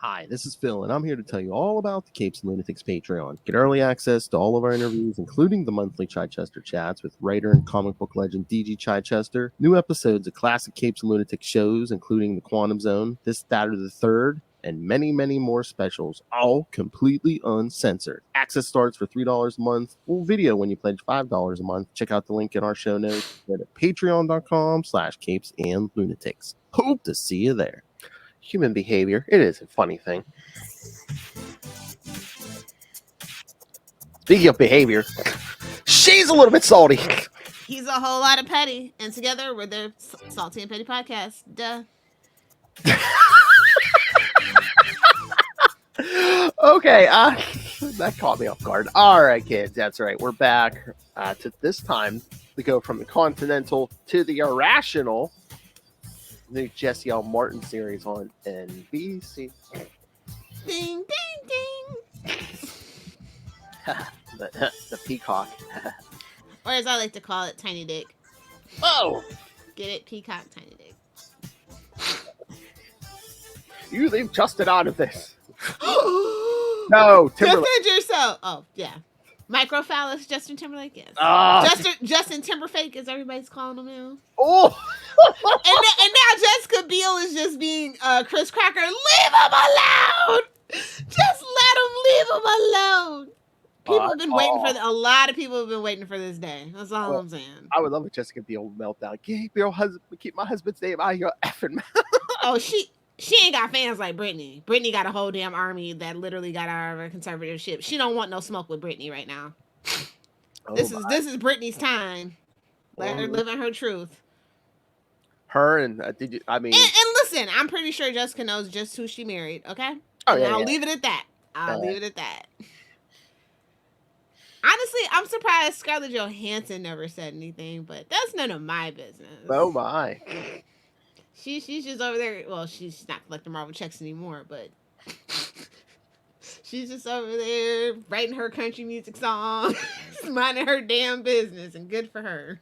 Hi, this is Phil, and I'm here to tell you all about the Capes and Lunatics Patreon. Get early access to all of our interviews, including the monthly Chichester chats with writer and comic book legend DG Chichester, new episodes of classic Capes and Lunatics shows, including The Quantum Zone, This, That, or the Third, and many, many more specials, all completely uncensored. Access starts for $3 a month, full video when you pledge $5 a month. Check out the link in our show notes at patreon.com/capesandlunatics. Hope to see you there. Human behavior, it is a funny thing. Speaking of behavior, she's a little bit salty. He's a whole lot of petty, and together we're the Salty and Petty Podcast. Duh. Okay, that caught me off guard. All right, kids, that's right. We're back. To this time, we go from the Continental to the Irrational, the Jesse L Martin series on NBC. Ding, ding, ding. the Peacock. Or as I like to call it, Tiny Dick. Oh! Get it? Peacock, Tiny Dick. You leave Justin out of this. No, Timberlake. Defend yourself. Oh, yeah. Microphallus, Justin Timberlake, yes. Justin Timberfake, as everybody's calling him now. Oh! and now Jessica Biel is just being Chris Cracker. Leave him alone! Just let him leave him alone. People have been waiting for a lot of people have been waiting for this day. That's all I'm saying. I would love a Jessica Biel meltdown. Keep my husband's name out of your effing mouth. Oh, she ain't got fans like Britney. Britney got a whole damn army that literally got out of her conservatorship. She don't want no smoke with Britney right now. This is Britney's time. Let her live in her truth. Her and And listen, I'm pretty sure Jessica knows just who she married. Okay. Oh yeah. I'll leave it at that. Leave it at that. Honestly, I'm surprised Scarlett Johansson never said anything, but that's none of my business. Oh my. She's just over there. Well, she's not collecting Marvel checks anymore, but she's just over there writing her country music song, minding her damn business, and good for her.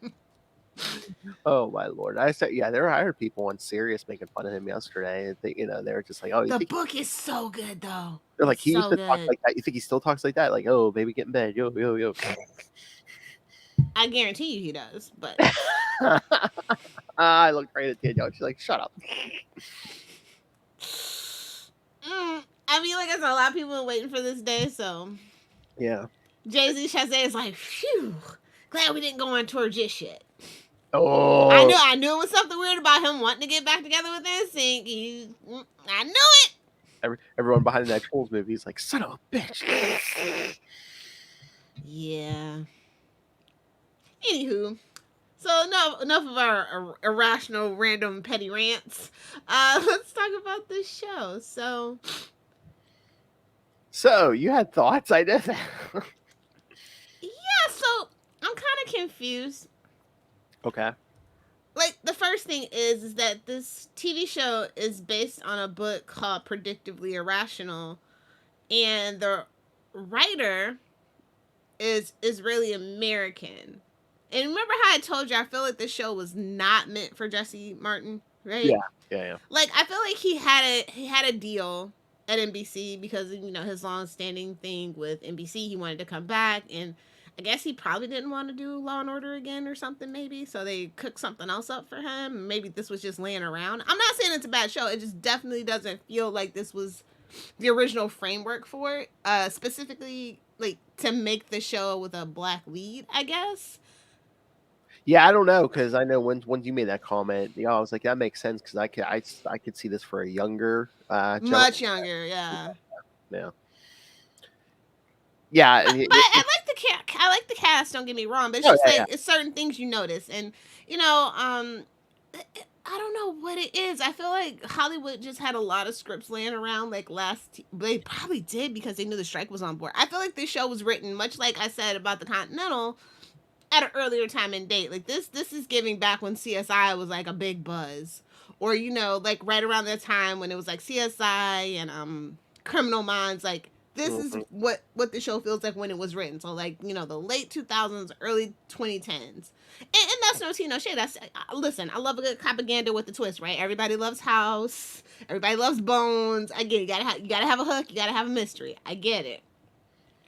Oh my lord! I heard people on Sirius making fun of him yesterday. They were just like, "Oh, the book is so good, though." They're like, he used to talk like that. You think he still talks like that? Like, oh, baby, get in bed, yo, yo, yo. I guarantee you, he does. But I look great at Danielle. She's like, shut up. I mean, like I said, a lot of people are waiting for this day, so yeah. Jay-Z Shazay is like, phew, glad we didn't go on tour just yet. Oh, I knew it was something weird about him wanting to get back together with NSYNC. I knew it. Everyone behind the next Trolls movie is like, son of a bitch. Yeah. Anywho, so enough of our irrational, random, petty rants. Let's talk about this show. So you had thoughts? I did. Yeah. So I'm kind of confused. Okay. Like, the first thing is that this TV show is based on a book called Predictably Irrational, and the writer is Israeli American. And remember how I told you I feel like this show was not meant for Jesse Martin, right? Yeah. Like, I feel like he had a deal at NBC because, his long-standing thing with NBC. He wanted to come back, and I guess he probably didn't want to do Law and Order again or something, maybe. So they cooked something else up for him. Maybe this was just laying around. I'm not saying it's a bad show. It just definitely doesn't feel like this was the original framework for it. Specifically, like, to make the show with a black lead, I guess. Yeah, I don't know, because I know when you made that comment, I was like, that makes sense, because I could see this for a younger, much younger, yeah. Yeah, but I like the cast. Don't get me wrong, but it's just it's certain things you notice, and I don't know what it is. I feel like Hollywood just had a lot of scripts laying around. Like they probably did because they knew the strike was on board. I feel like this show was written much like I said about the Continental at an earlier time and date. Like this is giving back when CSI was like a big buzz, or like right around the time when it was like CSI and Criminal Minds, like. this is what the show feels like when it was written. So like, you know, the late 2000s, early 2010s. And that's no tea, no shade. That's listen, I love a good propaganda with the twist, right? Everybody loves House. Everybody loves Bones. I get it. You gotta have a hook. You gotta have a mystery. I get it.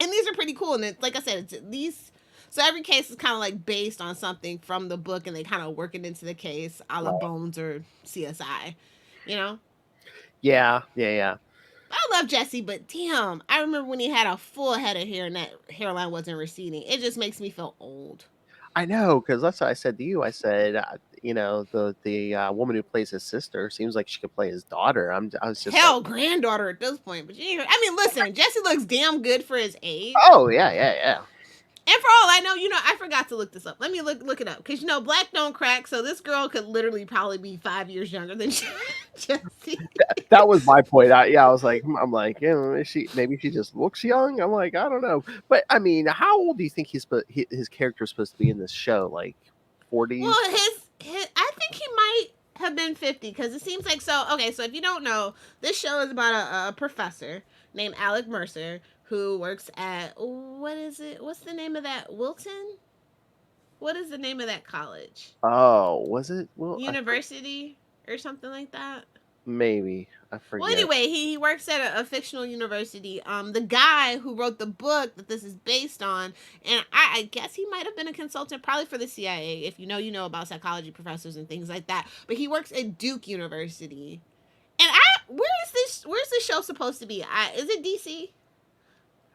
And these are pretty cool. And like I said, these. So every case is kind of like based on something from the book, and they kind of work it into the case, a la Bones or CSI. You know. Yeah, yeah, yeah. I love Jesse, but damn, I remember when he had a full head of hair and that hairline wasn't receding. It just makes me feel old. I know, because that's what I said to you. I said, you know, the woman who plays his sister seems like she could play his daughter. I was just like, Hell, granddaughter at this point. But I mean, listen, Jesse looks damn good for his age. oh yeah, yeah, yeah. And for all I know, you know, I forgot to look this up. Let me look it up. Because, you know, black don't crack. So this girl could literally probably be 5 years younger than Jesse. That was my point. I was like, I'm like, yeah, maybe she just looks young. I'm like, I don't know. But I mean, how old do you think his character's supposed to be in this show? Like 40s? Well, I think he might have been 50 because it seems like so. Okay, so if you don't know, this show is about a professor named Alec Mercer who works at what is it? What's the name of that? Wilton? What is the name of that college? Oh, was it? Well, University or something like that. Maybe I forget. Well, anyway, he works at a fictional university. The guy who wrote the book that this is based on, and I guess he might have been a consultant, probably for the CIA. If you know about psychology professors and things like that. But he works at Duke University. And where's this show supposed to be? Is it DC?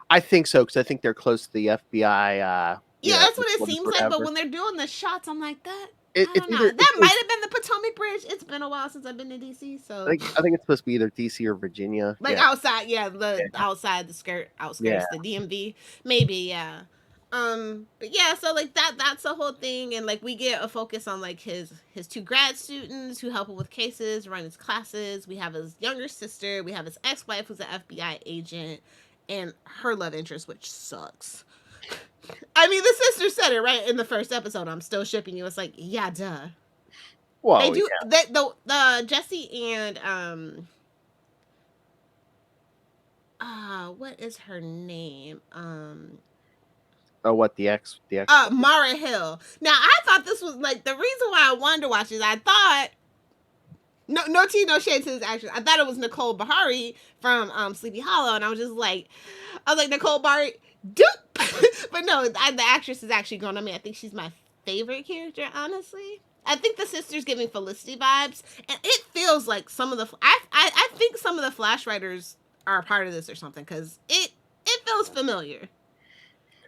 I think so, because I think they're close to the FBI. Yeah, that's what it seems like. But when they're doing the shots, I'm like that. I don't know. Either, that might have been the Potomac Bridge. It's been a while since I've been to DC, so I think it's supposed to be either DC or Virginia. Like outside, outside the outskirts, the DMV, maybe, yeah. But yeah, so like that's the whole thing, and like we get a focus on like his two grad students who help him with cases, run his classes. We have his younger sister, we have his ex-wife who's an FBI agent, and her love interest, which sucks. I mean, the sister said it right in the first episode. I'm still shipping you. It's like, yeah, duh. Well, they do. Yeah. The Jesse and what is her name? Oh, what the ex? Mara Hill. Now, I thought this was like the reason why I wanted to watch this. I thought no tea, no shade to this actress. I thought it was Nicole Bahari from Sleepy Hollow, and I was like, Nicole Bahari. Doop. But no, the actress is actually grown on me. I think she's my favorite character, honestly. I think the sister's giving Felicity vibes, and it feels like some of the I think some of the Flash writers are a part of this or something, because it feels familiar.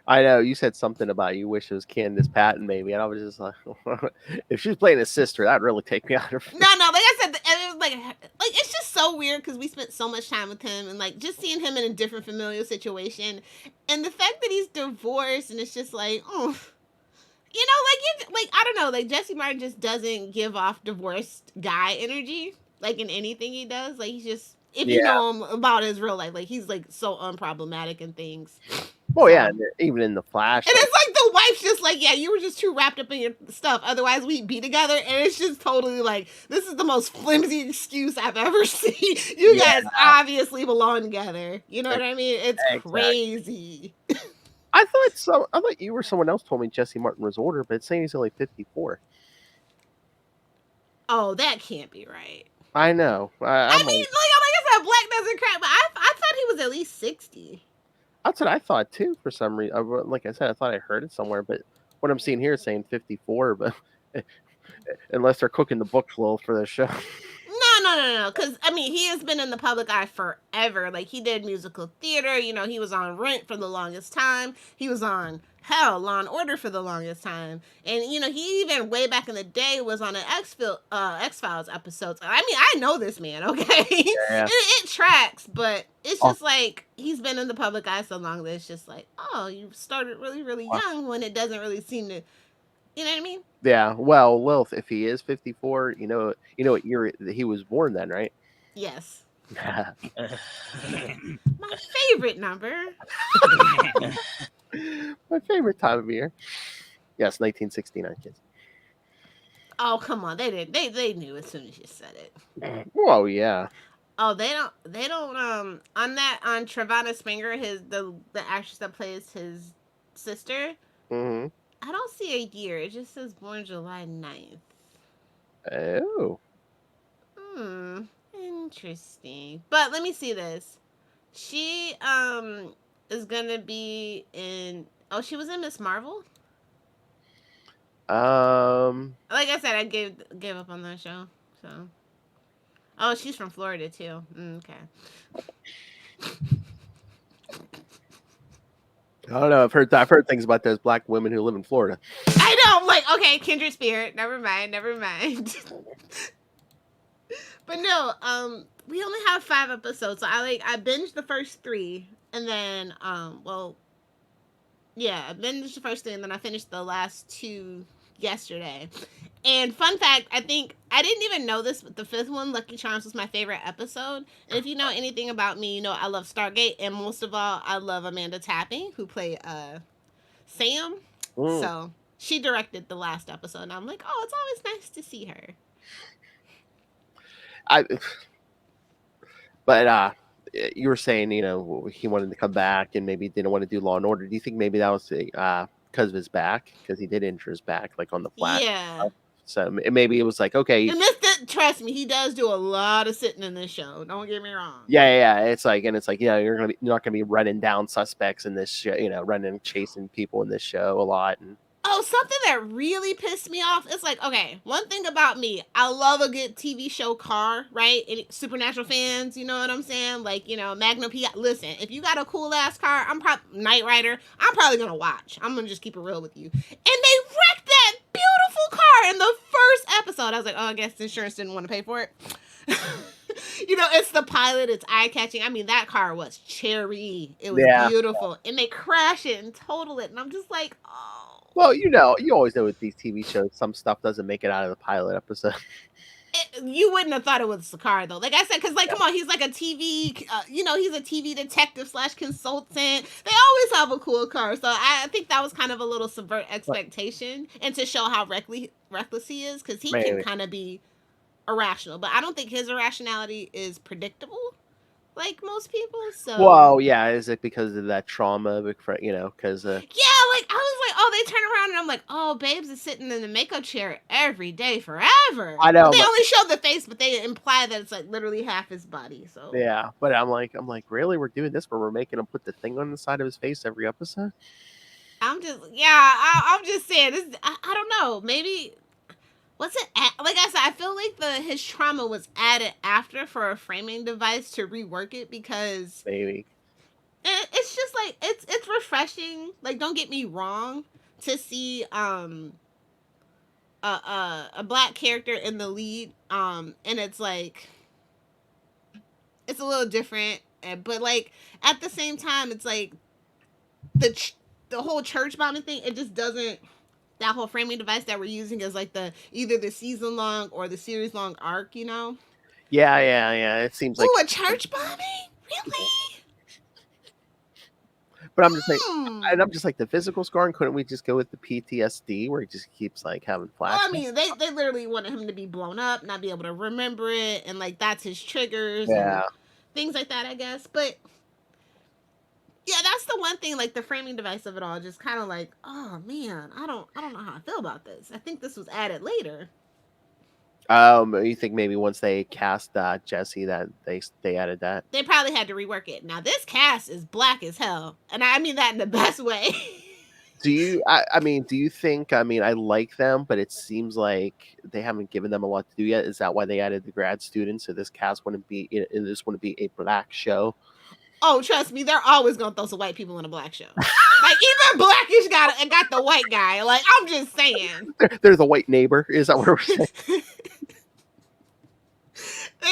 I know you said something about you wish it was Candace Patton, maybe, and I was just like, if she's playing his sister, that'd really take me out of. No, like I said, it was like it's just so weird because we spent so much time with him, and like just seeing him in a different familial situation, and the fact that he's divorced, and it's just like, oh. You know, like I don't know, like Jesse Martin just doesn't give off divorced guy energy, like in anything he does. Like he's just, if you know him about his real life, like he's like so unproblematic and things. Oh yeah, and even in the Flash, and it's like the wife's just like, yeah, you were just too wrapped up in your stuff. Otherwise, we'd be together. And it's just totally like, this is the most flimsy excuse I've ever seen. You guys obviously belong together. You know what I mean? It's crazy. I thought you or someone else told me Jesse Martin was older, but it's saying he's only 54. Oh, that can't be right. I know. I mean, like I said, black doesn't crack, but I thought he was at least 60. That's what I thought too. For some reason, like I said, I thought I heard it somewhere, but what I'm seeing here is saying 54. But unless they're cooking the books a little for the show. No. Because, I mean, he has been in the public eye forever. Like, he did musical theater. You know, he was on Rent for the longest time. He was on, Law and Order for the longest time. And, you know, he even way back in the day was on an X-Files episode. I mean, I know this man, okay? Yeah. It tracks, but it's just like, he's been in the public eye so long that it's just like, oh, you started really, really young when it doesn't really seem to... You know what I mean? Yeah. Well, Lilith, if he is 54, you know what year he was born then, right? Yes. My favorite number. My favorite time of year. Yes, 1969, kids. Oh, come on. They did. They knew as soon as you said it. Oh, yeah. Oh, they don't on that on Travana Springer, the actress that plays his sister. Mm-hmm. I don't see a year. It just says born July 9th. Oh. Hmm. Interesting. But let me see this. She is gonna be in. Oh, she was in Miss Marvel. Um. Like I said, I gave up on that show. So. Oh, she's from Florida too. Okay. I don't know. I've heard things about those black women who live in Florida. I know. I'm like, okay, kindred spirit. Never mind. Never mind. But no, we only have 5 episodes, so I binged the first 3, and then well, yeah, I binged the first 3, and then I finished the last 2 yesterday. And fun fact, I think I didn't even know this, but the 5th one, Lucky Charms, was my favorite episode. And if you know anything about me, you know I love Stargate, and most of all, I love Amanda Tapping, who played Sam. Mm. So she directed the last episode, and I'm like, oh, it's always nice to see her. I. But you were saying, he wanted to come back and maybe didn't want to do Law and Order. Do you think maybe that was because of his back? Because he did injure his back, like on the flat. Yeah. So maybe it was like, okay. And trust me, he does do a lot of sitting in this show. Don't get me wrong. Yeah. It's like, you're not gonna be running down suspects in this show, running chasing people in this show a lot. And Oh, something that really pissed me off. It's like, okay, one thing about me, I love a good TV show car, right? And Supernatural fans, you know what I'm saying? Like, Magnum P. Listen, if you got a cool ass car, Knight Rider, I'm probably gonna watch. I'm gonna just keep it real with you. And they wrecked that beautiful car in the first episode. I was like, oh, I guess the insurance didn't want to pay for it. It's the pilot. It's eye catching. I mean, that car was cherry. It was beautiful, and they crash it and total it, and I'm just like, oh. Well, you always know with these TV shows, some stuff doesn't make it out of the pilot episode. You wouldn't have thought it was the car though. Like I said, because come on, he's like a TV, he's a TV detective / consultant. They always have a cool car, so I think that was kind of a little subvert expectation and to show how reckless he is, because he can kind of be irrational, but I don't think his irrationality is predictable like most people. So well, yeah, is it because of that trauma? Because yeah, like I was like, oh, they turn around and I'm like, oh, Babes is sitting in the makeup chair every day forever. I know. Well, they only show the face, but they imply that it's like literally half his body. So yeah, but I'm like, really, we're doing this where we're making him put the thing on the side of his face every episode? I'm just saying this. I don't know. Maybe. What's it? Like I said, I feel like his trauma was added after for a framing device to rework it, because maybe it's just like it's refreshing. Like, don't get me wrong, to see a black character in the lead, and it's like it's a little different, but like at the same time, it's like the whole church bombing thing. It just doesn't. That whole framing device that we're using is like either the season long or the series long arc, Yeah. It seems like a church bombing, really. But I'm just saying, and I'm just like, the physical scarring. Couldn't we just go with the PTSD, where he just keeps like having flashbacks? Well, I mean, they literally wanted him to be blown up, not be able to remember it, and like that's his triggers, and things like that, I guess. But yeah, that's the one thing, like the framing device of it all, just kind of like, oh man, I don't know how I feel about this. I think this was added later. You think maybe once they cast Jesse that they added that? They probably had to rework it. Now this cast is black as hell, and I mean that in the best way. Do you? I mean, do you think? I mean, I like them, but it seems like they haven't given them a lot to do yet. Is that why they added the grad students? So this cast wouldn't be a black show. Oh, trust me, they're always gonna throw some white people in a black show. Like, even Blackish got the white guy. Like, I'm just saying. They're the white neighbor. Is that what we're saying?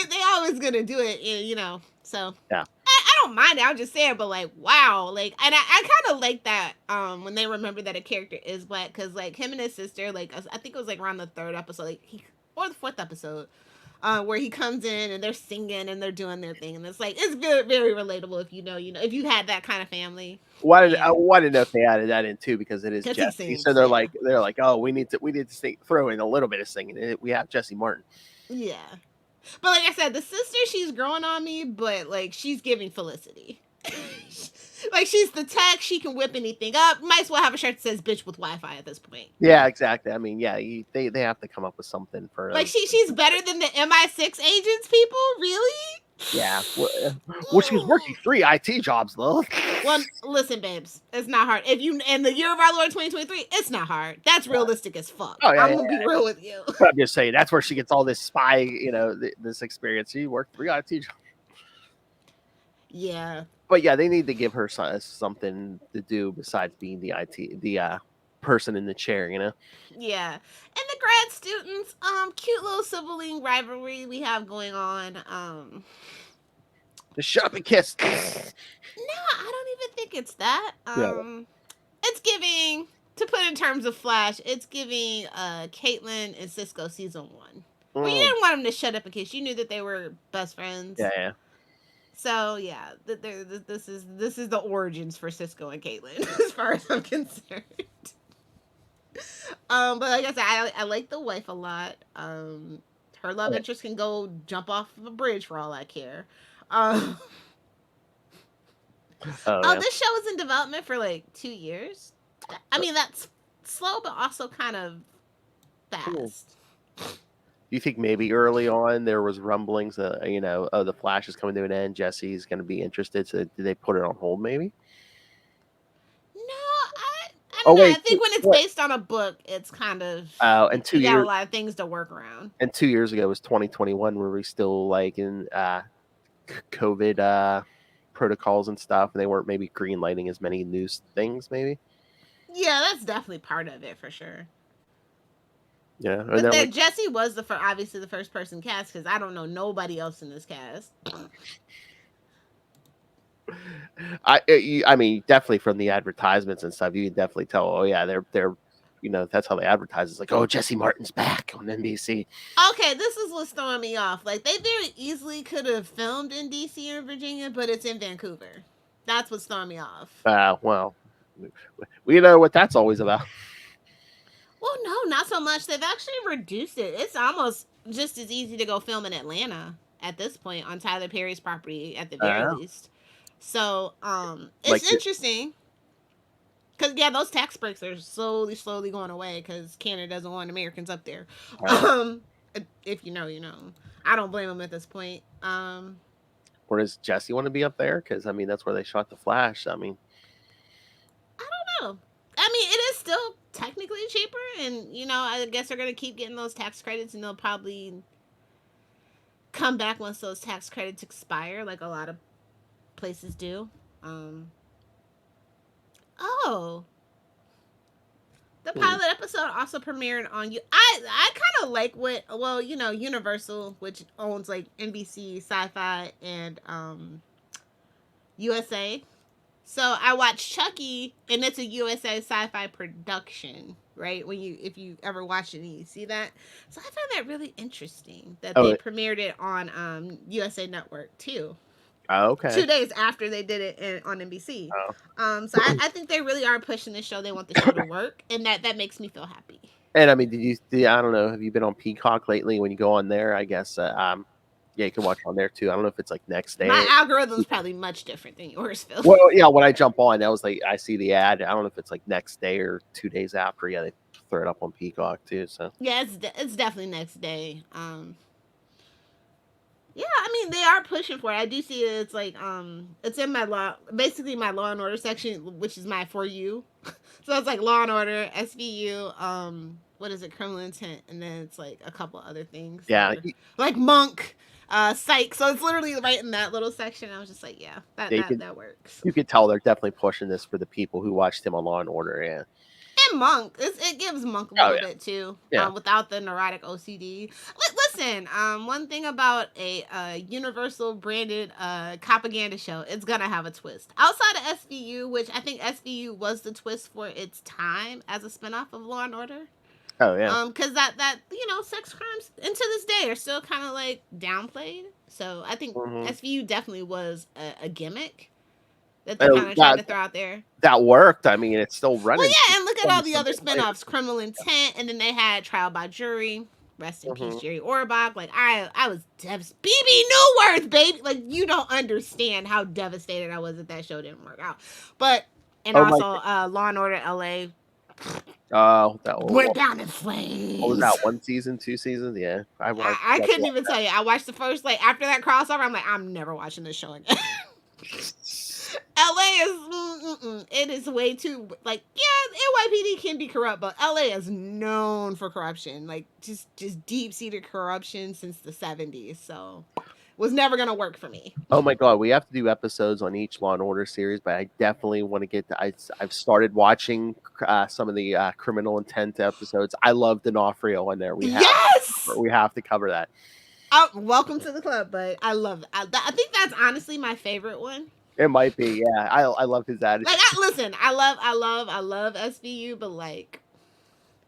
they always gonna do it, So yeah, I don't mind it. I'm just saying, but like, wow, like, and I kind of like that when they remember that a character is black, because like him and his sister, like I think it was like around the 3rd episode, or the 4th episode. Where he comes in and they're singing and they're doing their thing, and it's like it's very, very relatable if if you had that kind of family. I wanted to know if they added that in too, because it is Jesse. So they're like, oh, we need to throw in a little bit of singing. We have Jesse Martin. Yeah, But like I said, the sister, she's growing on me, but like she's giving Felicity. Like she's the tech, she can whip anything up. Might as well have a shirt that says "bitch" with Wi-Fi at this point. Yeah, exactly. I mean, yeah, they have to come up with something for Like she's better than the MI6 agents. People, really? Yeah. Well, she was working 3 IT jobs, though. Well, listen, babes, it's not hard. If you in the year of our Lord 2023, it's not hard. That's realistic as fuck. Oh, yeah, I'm gonna be real with you. I'm just saying that's where she gets all this spy, this experience. She worked 3 IT jobs. Yeah. But yeah, they need to give her something to do besides being the person in the chair, Yeah. And the grad students, cute little sibling rivalry we have going on. Just shut up and kiss. No, I don't even think it's that. It's giving, to put in terms of Flash, it's giving Caitlin and Cisco season 1. Well, you didn't want them to shut up in case you knew that they were best friends. Yeah. So yeah, this is the origins for Cisco and Caitlin, as far as I'm concerned. But like I said, I like the wife a lot. Her love interest can go jump off of a bridge for all I care. Yeah. This show was in development for like 2 years. I mean, that's slow, but also kind of fast. Do you think maybe early on there was rumblings that, the Flash is coming to an end, Jesse's going to be interested, so did they put it on hold maybe? No, I don't know. I think when it's based on a book, it's kind of and 2 you years got a lot of things to work around. And 2 years ago was 2021, were we still like in COVID protocols and stuff, and they weren't maybe green lighting as many news things, maybe? Yeah, that's definitely part of it for sure. Yeah, but then Jesse was obviously the first person cast, because I don't know nobody else in this cast. I mean, definitely from the advertisements and stuff, you can definitely tell. Oh yeah, they're that's how they advertise. It's like, oh, Jesse Martin's back on NBC. Okay, this is what's throwing me off. Like, they very easily could have filmed in DC or Virginia, but it's in Vancouver. That's what's throwing me off. Well, we know what that's always about. Well, no, not so much. They've actually reduced it. It's almost just as easy to go film in Atlanta at this point on Tyler Perry's property, at the very least. So, it's interesting. Because, yeah, those tax breaks are slowly going away because Canada doesn't want Americans up there. If you know, you know. I don't blame them at this point. Or does Jesse want to be up there? Because, I mean, that's where they shot The Flash. I mean, I don't know. I mean, it is still technically cheaper, and, I guess they're going to keep getting those tax credits, and they'll probably come back once those tax credits expire, like a lot of places do. The pilot episode also premiered on you. I kind of like Universal, which owns like NBC, Sci-Fi, and USA. So I watched Chucky, and it's a USA Sci-Fi production, right? If you ever watch it and you see that. So I found that really interesting that they premiered it on USA Network too. Oh, okay. 2 days after they did it on NBC. So I think they really are pushing the show. They want the show to work, and that makes me feel happy. And I mean, I don't know, have you been on Peacock lately? When you go on there, I guess, you can watch on there too. I don't know if it's like next day. My algorithm's probably much different than yours, Phil. Well, yeah, when I jump on, that was like, I see the ad. I don't know if it's like next day or 2 days after. Yeah, they throw it up on Peacock too. So yeah, it's definitely next day. Yeah, I mean, they are pushing for it. I do see it. It's like, it's in my Law and Order section, which is my For You. So it's like Law and Order, SVU, what is it, Criminal Intent, and then it's like a couple other things. Yeah. Like Monk, Psych. So it's literally right in that little section. I was just like, yeah, that works. You could tell they're definitely pushing this for the people who watched him on Law and Order, yeah. And Monk, it gives Monk a little bit too, without the neurotic OCD. Listen, one thing about a Universal branded propaganda show, it's gonna have a twist. Outside of SVU, which I think SVU was the twist for its time as a spinoff of Law and Order. Oh yeah. Because that sex crimes into this day are still kind of like downplayed. So I think SVU definitely was a gimmick that they're kind of trying to throw out there. That worked. I mean, it's still running. Well, yeah, and look at all the other spinoffs. Criminal Intent, and then they had Trial by Jury. Rest in peace, Mhm. Jerry Orbach. Like I was devastated. BB Newworth, baby. Like you don't understand how devastated I was that show didn't work out. But and Oh my. also Law and Order LA Oh, that went what down in was that? flames. 1 season, 2 seasons? Yeah, I I couldn't even tell you. I watched the first like after that crossover. I'm like, I'm never watching this show again. LA is it is way too like yeah, NYPD can be corrupt, but LA is known for corruption, like just deep seated corruption since the 70s. So was never gonna work for me. Oh my god, we have to do episodes on each Law and Order series, but I definitely want to get to. I've started watching some of the Criminal Intent episodes. I love D'Onofrio in there. Yes. We have to cover that. Welcome to the club, but I love it. I think that's honestly my favorite one. It might be, yeah. I love his attitude. Like, listen, I love SVU, but like,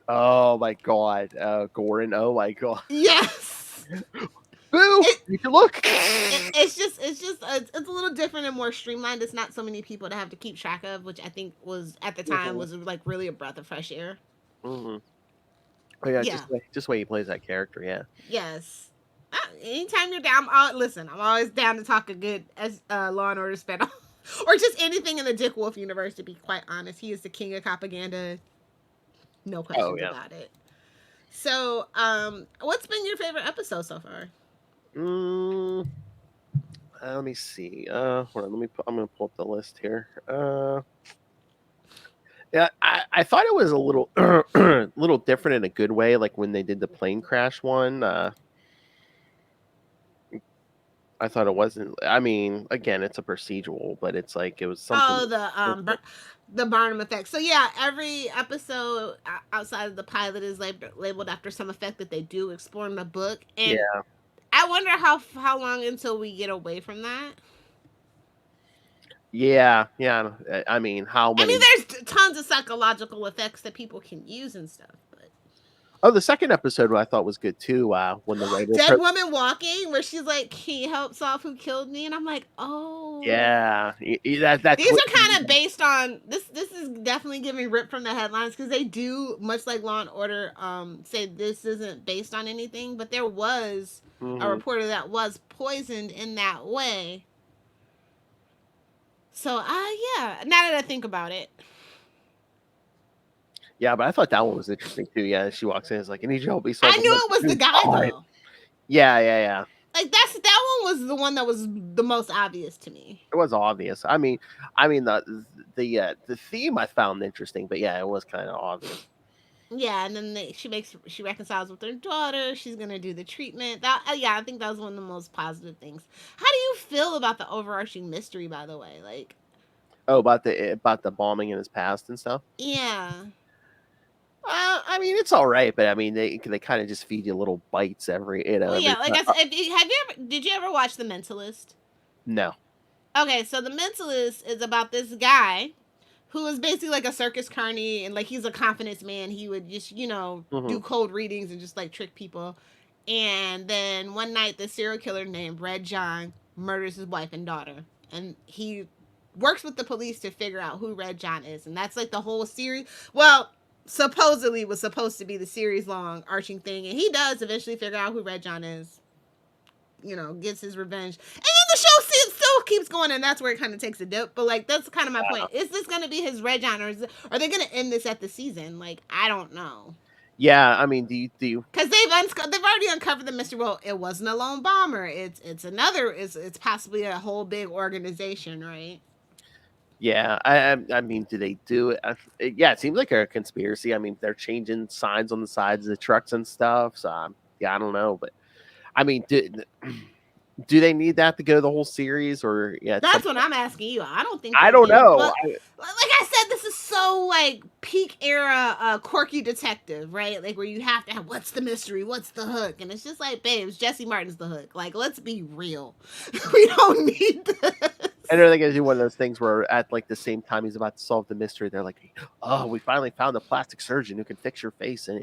oh my god, Gordon. Oh my god, yes, boo! You can look. it's a little different and more streamlined. It's not so many people to have to keep track of, which I think was at the time was like really a breath of fresh air. Mm-hmm. Oh yeah, Yeah. just way he plays that character, yeah. Yes. Anytime you're down, listen, I'm always down to talk a good Law and Order spinoff. Or just anything in the Dick Wolf universe, to be quite honest. He is the king of propaganda. No questions about it. So, what's been your favorite episode so far? Let me see. Hold on, I'm gonna pull up the list here. Yeah, I thought it was a little little different in a good way, like when they did the plane crash one. I thought it wasn't. I mean, again, it's a procedural, but it's like it was something. Oh, the Barnum effect. So yeah, every episode outside of the pilot is labeled after some effect that they do explore in the book, and yeah. I wonder how long until we get away from that. Yeah. I mean, how many? I mean, there's tons of psychological effects that people can use and stuff. But oh, the second episode I thought was good too. When the writer Dead Woman Walking, where she's like, "Can you help solve who killed me?" And I'm like, "Oh, yeah, these are kind of based on this. This is definitely giving rip from the headlines because they do much like Law and Order. Say this isn't based on anything, but there was a reporter that was poisoned in that way. So, yeah. Now that I think about it. Yeah, but I thought that one was interesting too. Yeah, she walks in, is like, "I need you to help me solve." I knew it was the guy though. Yeah. Like that one was the one that was the most obvious to me. It was obvious. I mean the theme I found interesting, but yeah, it was kind of obvious. Yeah, and then she reconciles with her daughter. She's gonna do the treatment. That yeah, I think that was one of the most positive things. How do you feel about the overarching mystery, by the way? Like, oh, about the bombing in his past and stuff. Yeah. I mean, it's all right, but I mean, they kind of just feed you little bites every. Well, yeah. Like, did you ever watch The Mentalist? No. Okay, so The Mentalist is about this guy who is basically like a circus carny, and like he's a confidence man. He would just do cold readings and just like trick people. And then one night, the serial killer named Red John murders his wife and daughter, and he works with the police to figure out who Red John is, and that's like the whole series. Well, supposedly was supposed to be the series long arching thing, and he does eventually figure out who Red John is. Gets his revenge, and then the show still keeps going, and that's where it kind of takes a dip. But like, that's kind of my point. Is this going to be his Red John, or are they going to end this at the season? Like, I don't know. Yeah, I mean, do you? Because they've already uncovered the mystery. Well, it wasn't a lone bomber. It's possibly a whole big organization, right? Yeah, I mean, do they do it? Yeah, it seems like a conspiracy. I mean, they're changing signs on the sides of the trucks and stuff. So yeah, I don't know, but I mean, do they need that to go the whole series, or yeah? That's what I'm asking you. I don't think. I don't know. But, like I said, this is so like peak era, quirky detective, right? Like where you have to have what's the mystery, what's the hook, and it's just like, babes, Jesse Martin's the hook. Like, let's be real. We don't need this. And are they going to do one of those things where at like the same time he's about to solve the mystery, they're like, "Oh, we finally found a plastic . surgeon who can fix your face," and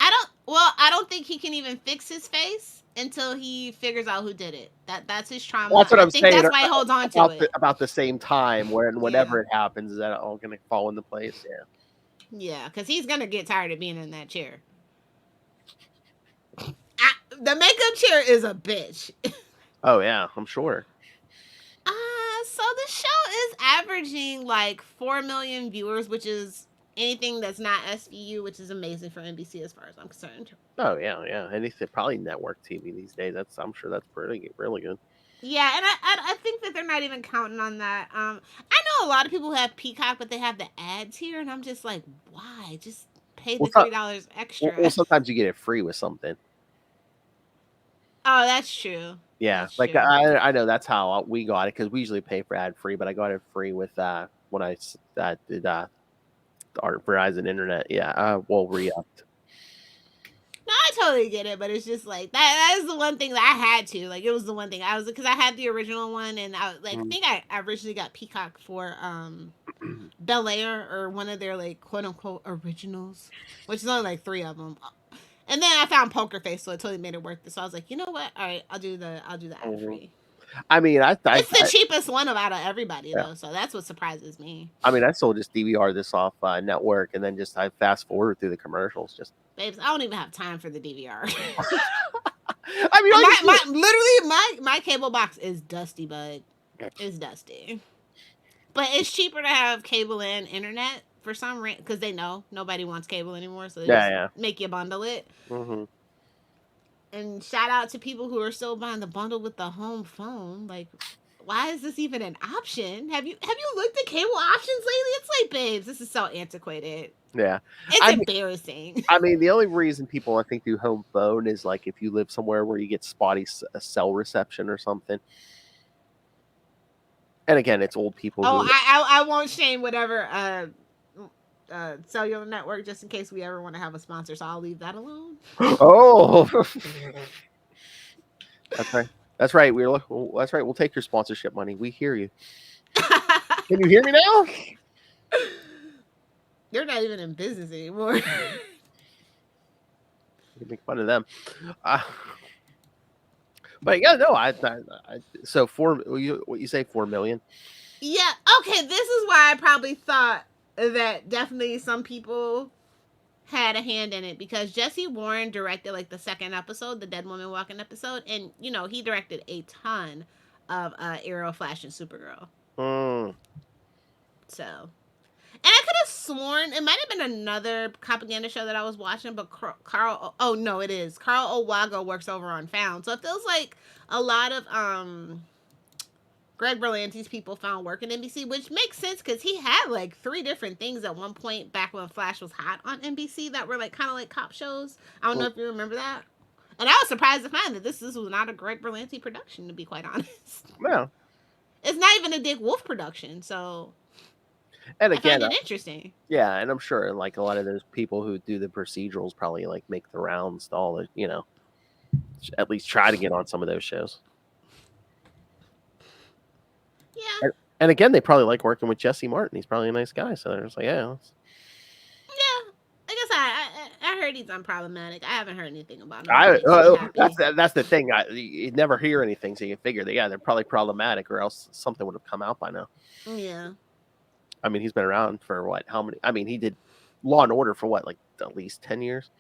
I don't think he can even fix his face until he figures out who did it. That's his trauma. That's what I'm saying. That's why he holds on to it. About the same time, whenever it happens, is that all going to fall into place? Yeah. Yeah, because he's going to get tired of being in that chair. the makeup chair is a bitch. Oh yeah, I'm sure. So the show is averaging like 4 million viewers, which is anything that's not SVU, which is amazing for NBC as far as I'm concerned. Oh yeah, yeah. Anything probably network TV these days. I'm sure that's really good. Yeah, and I think that they're not even counting on that. I know a lot of people who have Peacock, but they have the ads here, and I'm just like, why? Just pay the Well, so, $3 extra. well, sometimes you get it free with something. Oh, that's true. Yeah, That's like true. I know that's how we got it because we usually pay for ad free, but I got it free with when I did our Verizon internet. Yeah, well re-upped. No, I totally get it, but it's just like that is the one thing that I had to. Like it was the one thing I was because I had the original one and I like I think I originally got Peacock for Bel Air or one of their like quote unquote originals, which is only like 3 of them. And then I found Poker Face, so it totally made it worth it. So I was like, you know what? All right, I'll do the ad free. I mean, It's the cheapest one out of everybody yeah. though, so that's what surprises me. I mean, I still just DVR this off network, and then just I fast forward through the commercials. Just babes, I don't even have time for the DVR. I mean, literally my cable box is dusty, bud. It's dusty. But it's cheaper to have cable and internet for some reason because they know nobody wants cable anymore, so they just make you bundle it. Mm-hmm. And shout out to people who are still buying the bundle with the home phone. Like, why is this even an option? Have you looked at cable options lately? It's like, babes, this is so antiquated. Yeah, it's embarrassing. I mean, the only reason people I think do home phone is like if you live somewhere where you get spotty cell reception or something. And again, it's old people. Oh, I won't shame whatever cellular network just in case we ever want to have a sponsor, so I'll leave that alone. Oh, that's right. That's right. That's right. We'll take your sponsorship money. We hear you. Can you hear me now? You're not even in business anymore. You can make fun of them. But yeah, no, so what you say 4 million? Yeah. Okay. This is why I probably thought that definitely some people had a hand in it because Jesse Warren directed like the second episode, the Dead Woman Walking episode, and you know he directed a ton of Arrow, Flash, and Supergirl. So, and I could have sworn it might have been another propaganda show that I was watching, but Carl. Oh no, it is Carl Owago works over on Found, so it feels like a lot of Greg Berlanti's people found work in NBC, which makes sense because he had like 3 different things at one point back when Flash was hot on NBC that were like kind of like cop shows. I don't know if you remember that. And I was surprised to find that this was not a Greg Berlanti production, to be quite honest. Yeah. It's not even a Dick Wolf production, so. And again, I find it interesting. Yeah, and I'm sure like a lot of those people who do the procedurals probably like make the rounds to all the, at least try to get on some of those shows. Yeah. And again, they probably like working with Jesse Martin. He's probably a nice guy. So they're just like, yeah. Yeah. I guess I heard he's unproblematic. I haven't heard anything about him. That's the thing. You never hear anything, so you figure that, they're probably problematic or else something would have come out by now. Yeah. I mean, he's been around for what? How many? I mean, he did Law and Order for what? Like at least 10 years?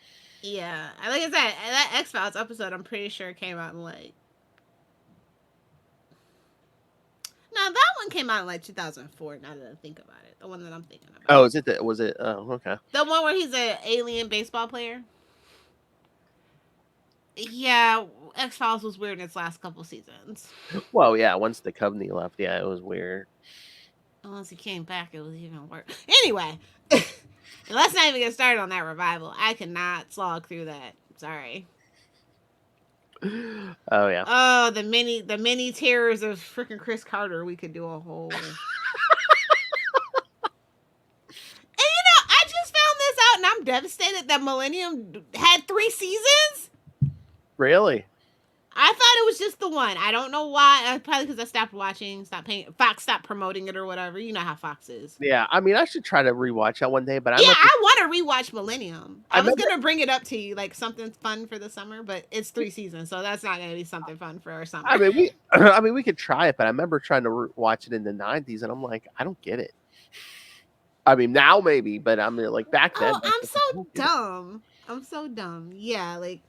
Yeah. Like I said, that X-Files episode, I'm pretty sure came out in like. No, that one came out in like 2004. Now that I think about it, the one that I'm thinking about. Oh, was it? Oh, okay. The one where he's an alien baseball player. Yeah, X-Files was weird in its last couple seasons. Well, yeah, once the Coveney left, it was weird. Once he came back, it was even worse. Anyway, let's not even get started on that revival. I cannot slog through that. Sorry. Oh yeah. Oh, the many terrors of freaking Chris Carter. We could do a whole. And I just found this out, and I'm devastated that Millennium had 3 seasons. Really? I thought it was just the one. I don't know why. Probably because I stopped watching, stopped paying. Fox stopped promoting it or whatever. You know how Fox is. Yeah, I mean, I should try to rewatch that one day. But I want to rewatch Millennium. I was gonna bring it up to you, like something fun for the summer, but it's 3 seasons, so that's not gonna be something fun for our summer. I mean, we could try it, but I remember trying to watch it in the 90s, and I'm like, I don't get it. I mean, now maybe, but I mean, like back then. Oh, I'm so dumb. I'm so dumb. Yeah, like.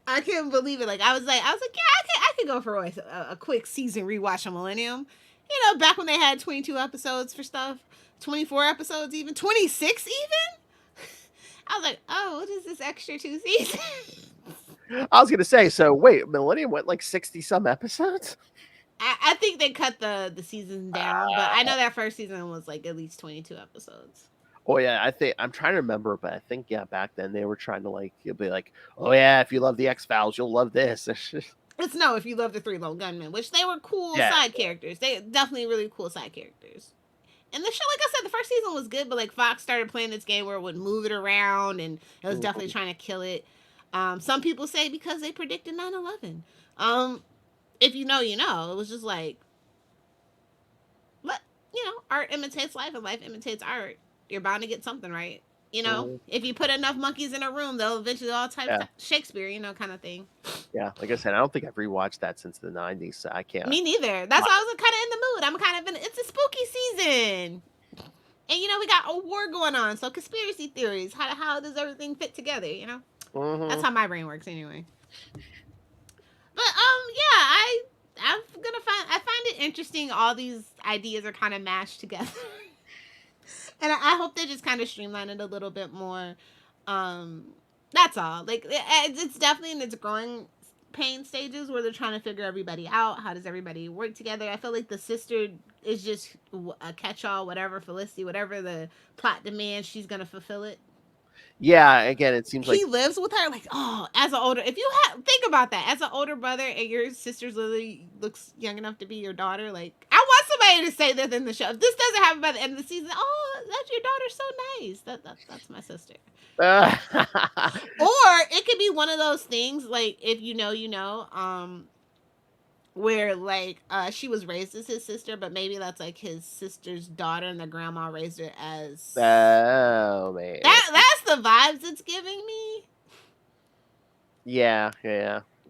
I couldn't believe it. Like I was like, yeah, I could go for a quick season rewatch on Millennium. You know, back when they had 22 episodes for stuff, 24 episodes, even 26, even. I was like, oh, what is this extra 2 seasons? I was gonna say, so wait, Millennium went like 60 some episodes. I think they cut the season down, but I know that first season was like at least 22 episodes. Oh yeah, I think I'm trying to remember, but I think back then they were trying to like be like, oh yeah, if you love the X-Files, you'll love this. It's no, if you love the Three Lone Gunmen, which they were cool side characters. They definitely really cool side characters. And the show, like I said, the first season was good, but like Fox started playing this game where it would move it around, and it was definitely trying to kill it. Some people say because they predicted 9/11. If you know, you know. It was just like, but you know, art imitates life, and life imitates art. You're bound to get something right. You know, if you put enough monkeys in a room, they'll eventually all type Shakespeare, you know, kind of thing. Yeah, like I said, I don't think I've rewatched that since the 90s, so I can't. Me neither. That's why I was kind of in the mood. I'm kind of in, it's a spooky season. And, you know, we got a war going on, so conspiracy theories. How does everything fit together, you know? That's how my brain works anyway. But, yeah, I find it interesting all these ideas are kind of mashed together. And I hope they just kind of streamline it a little bit more. That's all. Like, it's definitely in its growing pain stages where they're trying to figure everybody out. How does everybody work together? I feel like the sister is just a catch-all, whatever Felicity, whatever the plot demands, she's going to fulfill it. Yeah, again, it seems he lives with her. Like, oh, as an older, if you think about that, as an older brother and your sister's literally looks young enough to be your daughter, like, I want somebody to say that in the show. If this doesn't happen by the end of the season, oh, that's your daughter, so nice. That's my sister. Or it could be one of those things, like, if you know, you know, where like she was raised as his sister, but maybe that's like his sister's daughter and the grandma raised her as oh man, that's the vibes it's giving me. Yeah.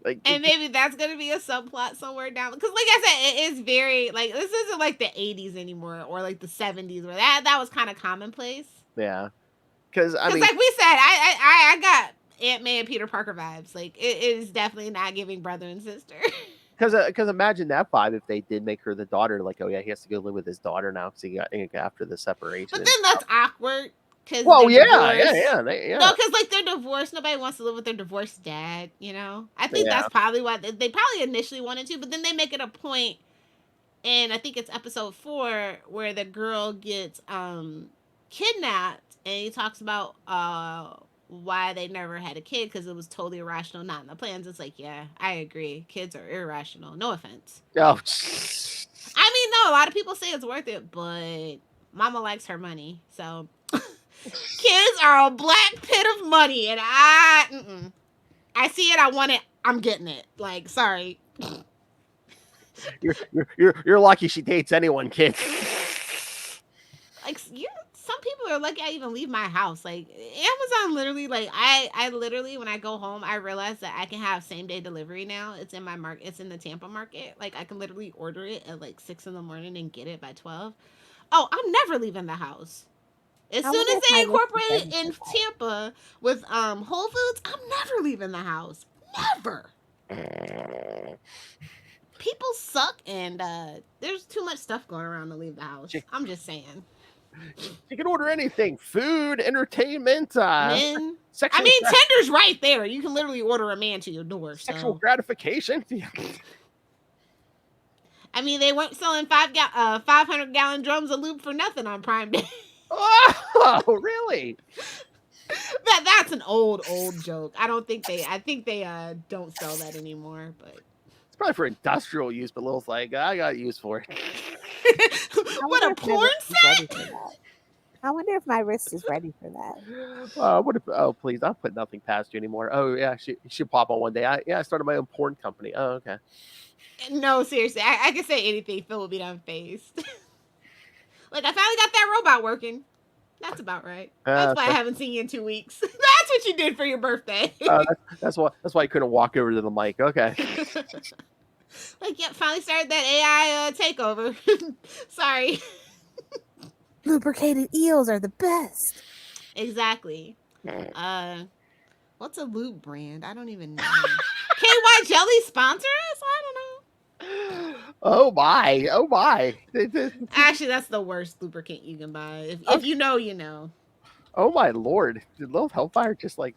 Like, and maybe that's gonna be a subplot somewhere down, because like I said, it is very like, this isn't like the 80s anymore or like the 70s where that was kind of commonplace. Yeah, because I mean, like we said, I got Aunt May and Peter Parker vibes. Like it is definitely not giving brother and sister. Because imagine that vibe if they did make her the daughter. Like, oh yeah, he has to go live with his daughter now because he got after the separation. But then that's awkward. Well, yeah. No, because like they're divorced. Nobody wants to live with their divorced dad. You know, I think that's probably why they probably initially wanted to, but then they make it a point, and I think it's episode 4 where the girl gets kidnapped, and he talks about why they never had a kid because it was totally irrational, not in the plans. It's like, yeah, I agree. Kids are irrational. No offense. Oh. I mean, no, a lot of people say it's worth it, but mama likes her money, so kids are a black pit of money, and I see it, I want it, I'm getting it. Like, sorry. You're lucky she dates anyone, kid. Like, some people are lucky I even leave my house. Like, Amazon literally, like, I literally, when I go home, I realize that I can have same day delivery now. It's in my market. It's in the Tampa market. Like, I can literally order it at like 6 in the morning and get it by 12. Oh, I'm never leaving the house. As soon as they incorporate it in Tampa with Whole Foods, I'm never leaving the house. Never. People suck, and there's too much stuff going around to leave the house. I'm just saying. You can order anything: food, entertainment, men. I mean, Tinder's right there. You can literally order a man to your door. Sexual gratification. I mean, they weren't selling 500-gallon drums of lube for nothing on Prime Day. Oh, really? That's an old joke. I think they don't sell that anymore, but it's probably for industrial use, but Lil's like, I got use for it. What, a porn set? I wonder if my wrist is ready for that. Oh, please, I'll put nothing past you anymore. Oh, yeah, she should pop on one day. I started my own porn company. Oh, okay. No, seriously, I can say anything. Phil will be unfazed. Like, I finally got that robot working. That's about right. That's why I haven't seen you in 2 weeks. That's what you did for your birthday. That's why you couldn't walk over to the mic. Okay. Like, yeah, finally started that AI takeover. Sorry. Lubricated eels are the best. Exactly. What's a lube brand? I don't even know. KY Jelly sponsor us? I don't know. Oh my! Oh my! Actually, that's the worst lubricant you can buy. If you know, you know. Oh my lord! Did Lilith Hellfire just like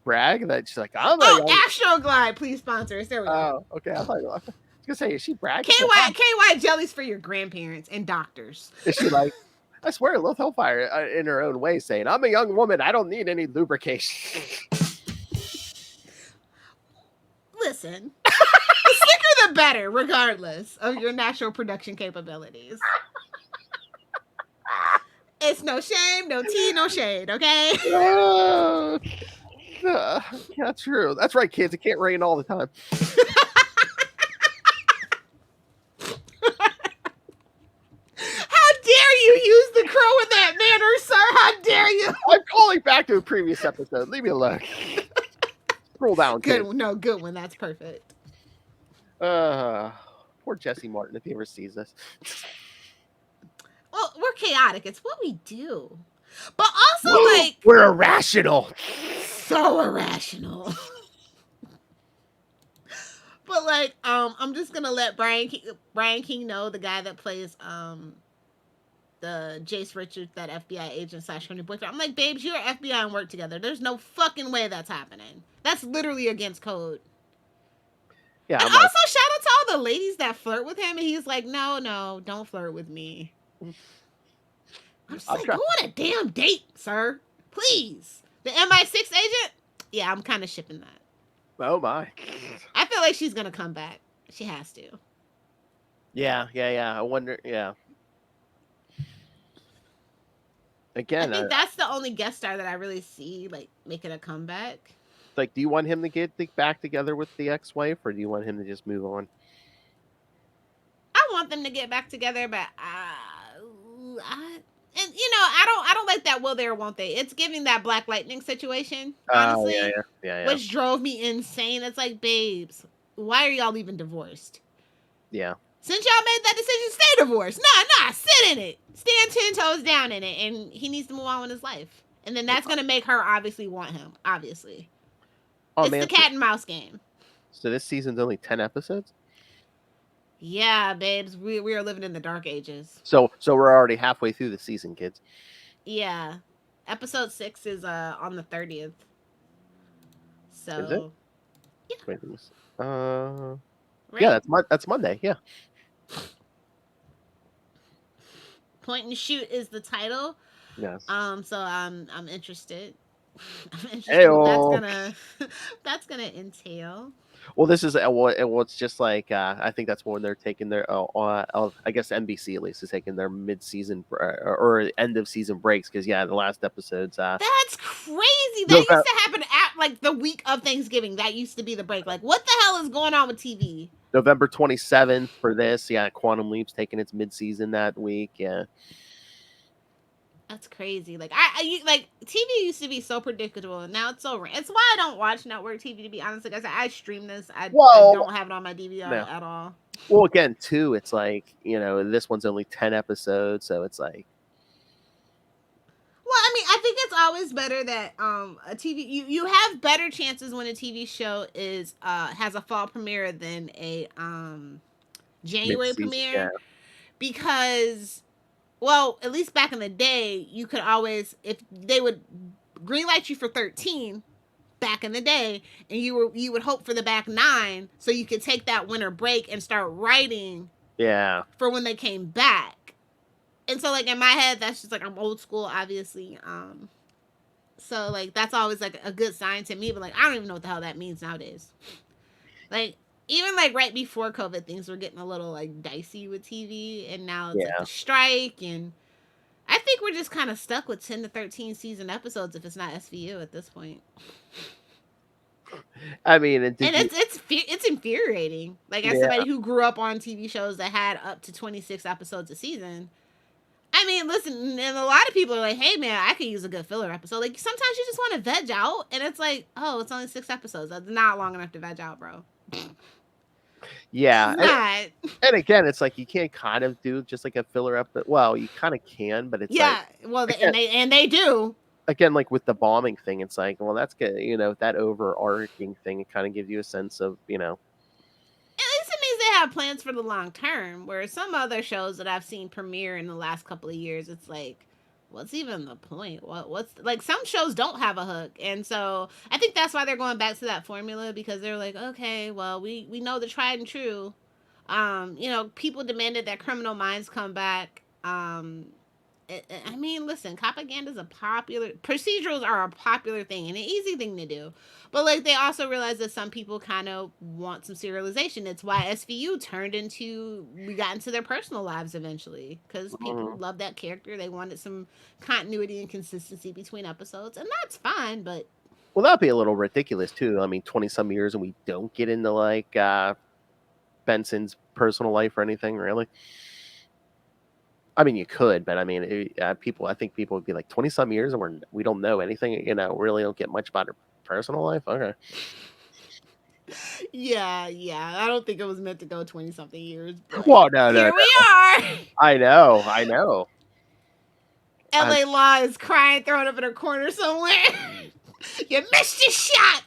brag that she's like, I'm a Oh, young... Astro Glide, please sponsor us. There we go. Oh, okay. I was gonna say, is she bragging? KY Jellies for your grandparents and doctors. Is she like? I swear, Lilith Hellfire in her own way saying, "I'm a young woman. I don't need any lubrication." Listen, the slicker the better, regardless of your natural production capabilities. It's no shame, no tea, no shade, okay? Yeah, true. That's right, kids. It can't rain all the time. How dare you use the crow in that manner, sir? How dare you? I'm calling back to a previous episode. Leave me alone. Scroll down, Good, kid. no, good one. That's perfect. Poor Jesse Martin, if he ever sees this. Well, we're chaotic. It's what we do. But also, like, we're irrational. So irrational. But like, I'm just gonna let Brian King know, the guy that plays the Jace Richards, that FBI agent / honey boyfriend. I'm like, babes, you're FBI and work together. There's no fucking way that's happening. That's literally against code. Yeah. And also, shout out to all the ladies that flirt with him, and he's like, no, don't flirt with me. I'm just like, go on a damn date, sir. Please. The MI6 agent? Yeah, I'm kind of shipping that. Oh my. I feel like she's gonna come back. She has to. Yeah. I wonder. Yeah. Again, I think that's the only guest star that I really see like making a comeback. Like, do you want him to get back together with the ex-wife, or do you want him to just move on? I want them to get back together, but and you know, I don't like that will they or won't they. It's giving that Black Lightning situation, honestly. Yeah. Which drove me insane. It's like, babes, why are y'all even divorced? Yeah. Since y'all made that decision, stay divorced. Nah, sit in it. Stand 10 toes down in it, and he needs to move on with his life. And then that's gonna make her obviously want him. Obviously. It's the cat and mouse game. So this season's only 10 episodes? Yeah, babes, we are living in the dark ages. So we're already halfway through the season, kids. Yeah, episode 6 is on the 30th. So. Is it? Yeah. Wait, right? Yeah, that's Monday. Yeah. Point and Shoot is the title. Yes. So I'm interested. I'm interested what that's gonna entail. Well, this is it's just like I think that's when they're taking their I guess NBC at least is taking their mid-season or end of season breaks, because the last episodes. That's crazy. That used to happen at like the week of Thanksgiving. That used to be the break. Like, what the hell is going on with TV? November 27th for this. Yeah, Quantum Leap's taking its mid-season that week. Yeah. That's crazy. Like I like TV used to be so predictable, and now it's so. It's why I don't watch network TV, to be honest. Like I said, I stream this. I don't have it on my DVR at all. Well, again, too, it's like this one's only 10 episodes, so it's like. Well, I mean, I think it's always better that a TV you have better chances when a TV show is has a fall premiere than a January premiere, because. Well, at least back in the day, you could always, if they would greenlight you for 13 back in the day, and you would hope for the back 9, so you could take that winter break and start writing. Yeah. For when they came back, and so like in my head, that's just like I'm old school, obviously. So like that's always like a good sign to me, but like I don't even know what the hell that means nowadays. Like. Even like right before COVID, things were getting a little like dicey with TV, and now it's like the strike, and I think we're just kind of stuck with 10 to 13 season episodes if it's not SVU at this point. I mean, it's infuriating. Like as somebody who grew up on TV shows that had up to 26 episodes a season. I mean, listen, and a lot of people are like, "Hey, man, I could use a good filler episode." Like sometimes you just want to veg out, and it's like, "Oh, it's only 6 episodes. That's not long enough to veg out, bro." Yeah, and again, it's like you can't kind of do just like a filler episode. Well, you kind of can, but it's well, and they do. again, like with the bombing thing, it's like, well, that's good. That overarching thing, it kind of gives you a sense of, At least it means they have plans for the long term. Where some other shows that I've seen premiere in the last couple of years, it's like, what's even the point? What's like some shows don't have a hook, and so I think that's why they're going back to that formula because they're like, okay, well, we know the tried and true. People demanded that Criminal Minds come back. I mean, listen, propaganda is a popular procedurals are a popular thing and an easy thing to do, but like they also realize that some people kind of want some serialization. It's why SVU turned into we got into their personal lives eventually because people Mhm. love that character. They wanted some continuity and consistency between episodes, and that's fine. But Well, that'd be a little ridiculous too. I mean, 20 some years and we don't get into like Benson's personal life or anything, really. I mean, you could, but I mean, I think people would be like 20 some years and we don't know anything. Really don't get much about her personal life. Okay. yeah, I don't think it was meant to go 20 something years. But Well, no, no, here no. we are. I know. I, LA Law is crying, throwing up in a corner somewhere. You missed your shot.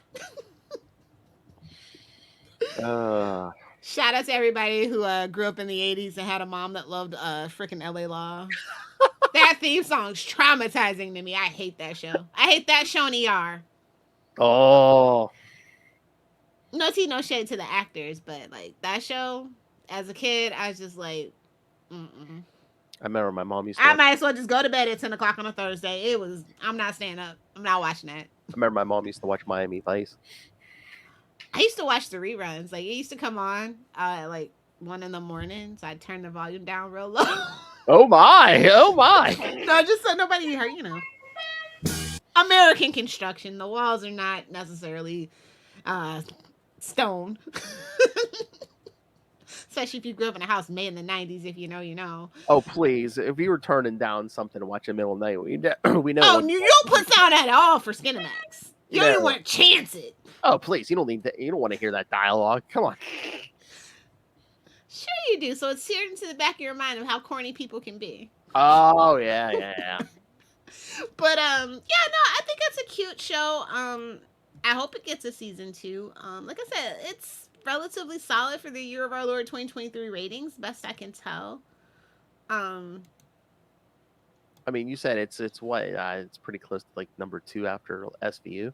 uh, Shout out to everybody who grew up in the 80s and had a mom that loved freaking LA Law. That theme song's traumatizing to me. I hate that show. I hate that show in ER. oh, No tea, no shade to the actors, but like that show, as a kid, I was just like, mm-mm. I remember my mom used to I watch. might as well just go to bed at 10 o'clock on a Thursday. I'm not staying up. I'm not watching that. I remember my mom used to watch Miami Vice. I used to watch the reruns. Like it used to come on at like 1 in the morning, so I'd turn the volume down real low. Oh my! Oh my! No, just so nobody heard. American construction. The walls are not necessarily uh, stone. Especially if you grew up in a house made in the 90s. If you know, you know. Oh please! If you were turning down something to watch in the middle of the night, we know. Oh, you don't put sound at all for Skinemax. You don't even want to chance it. Oh please! You don't need that. You don't want to hear that dialogue. Come on. Sure you do. So it's seared into the back of your mind of how corny people can be. Oh yeah. But yeah, no, I think it's a cute show. I hope it gets a season 2. Like I said, it's relatively solid for the year of our Lord 2023 ratings, best I can tell. I mean, you said it's what? It's pretty close to like number 2 after SVU.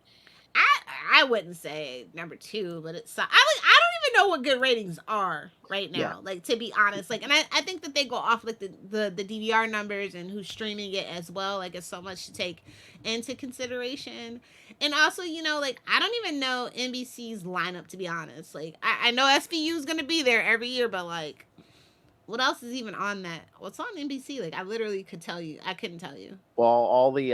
I wouldn't say number 2, but it's I don't even know what good ratings are right now. Yeah. Like to be honest, like, and I think that they go off like the DVR numbers and who's streaming it as well. Like it's so much to take into consideration, and also like I don't even know NBC's lineup to be honest. Like I know SVU is gonna be there every year, but like what else is even on that? What's on NBC? Like I literally could tell you. I couldn't tell you. Well, all the